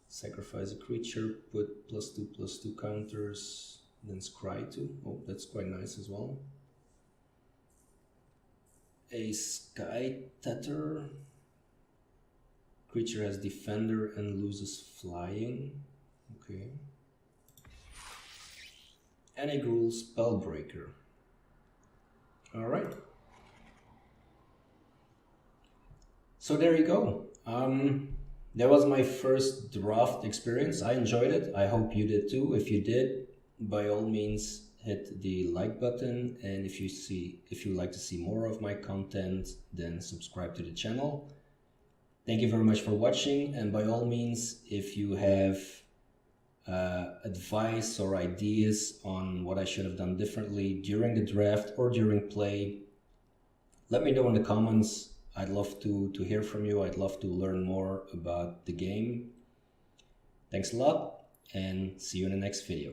Sacrifice a creature, put +2/+2 counters, then scry 2. Oh, that's quite nice as well. A Sky Tether. Creature has Defender and loses Flying. Okay. And a Gruul Spellbreaker. Alright. So there you go. That was my first draft experience. I enjoyed it. I hope you did too. If you did, by all means hit the like button, and if you like to see more of my content, then subscribe to the channel. Thank you very much for watching, and by all means, if you have advice or ideas on what I should have done differently during the draft or during play, let me know in the comments. I'd love to hear from you. I'd love to learn more about the game. Thanks a lot, and see you in the next video.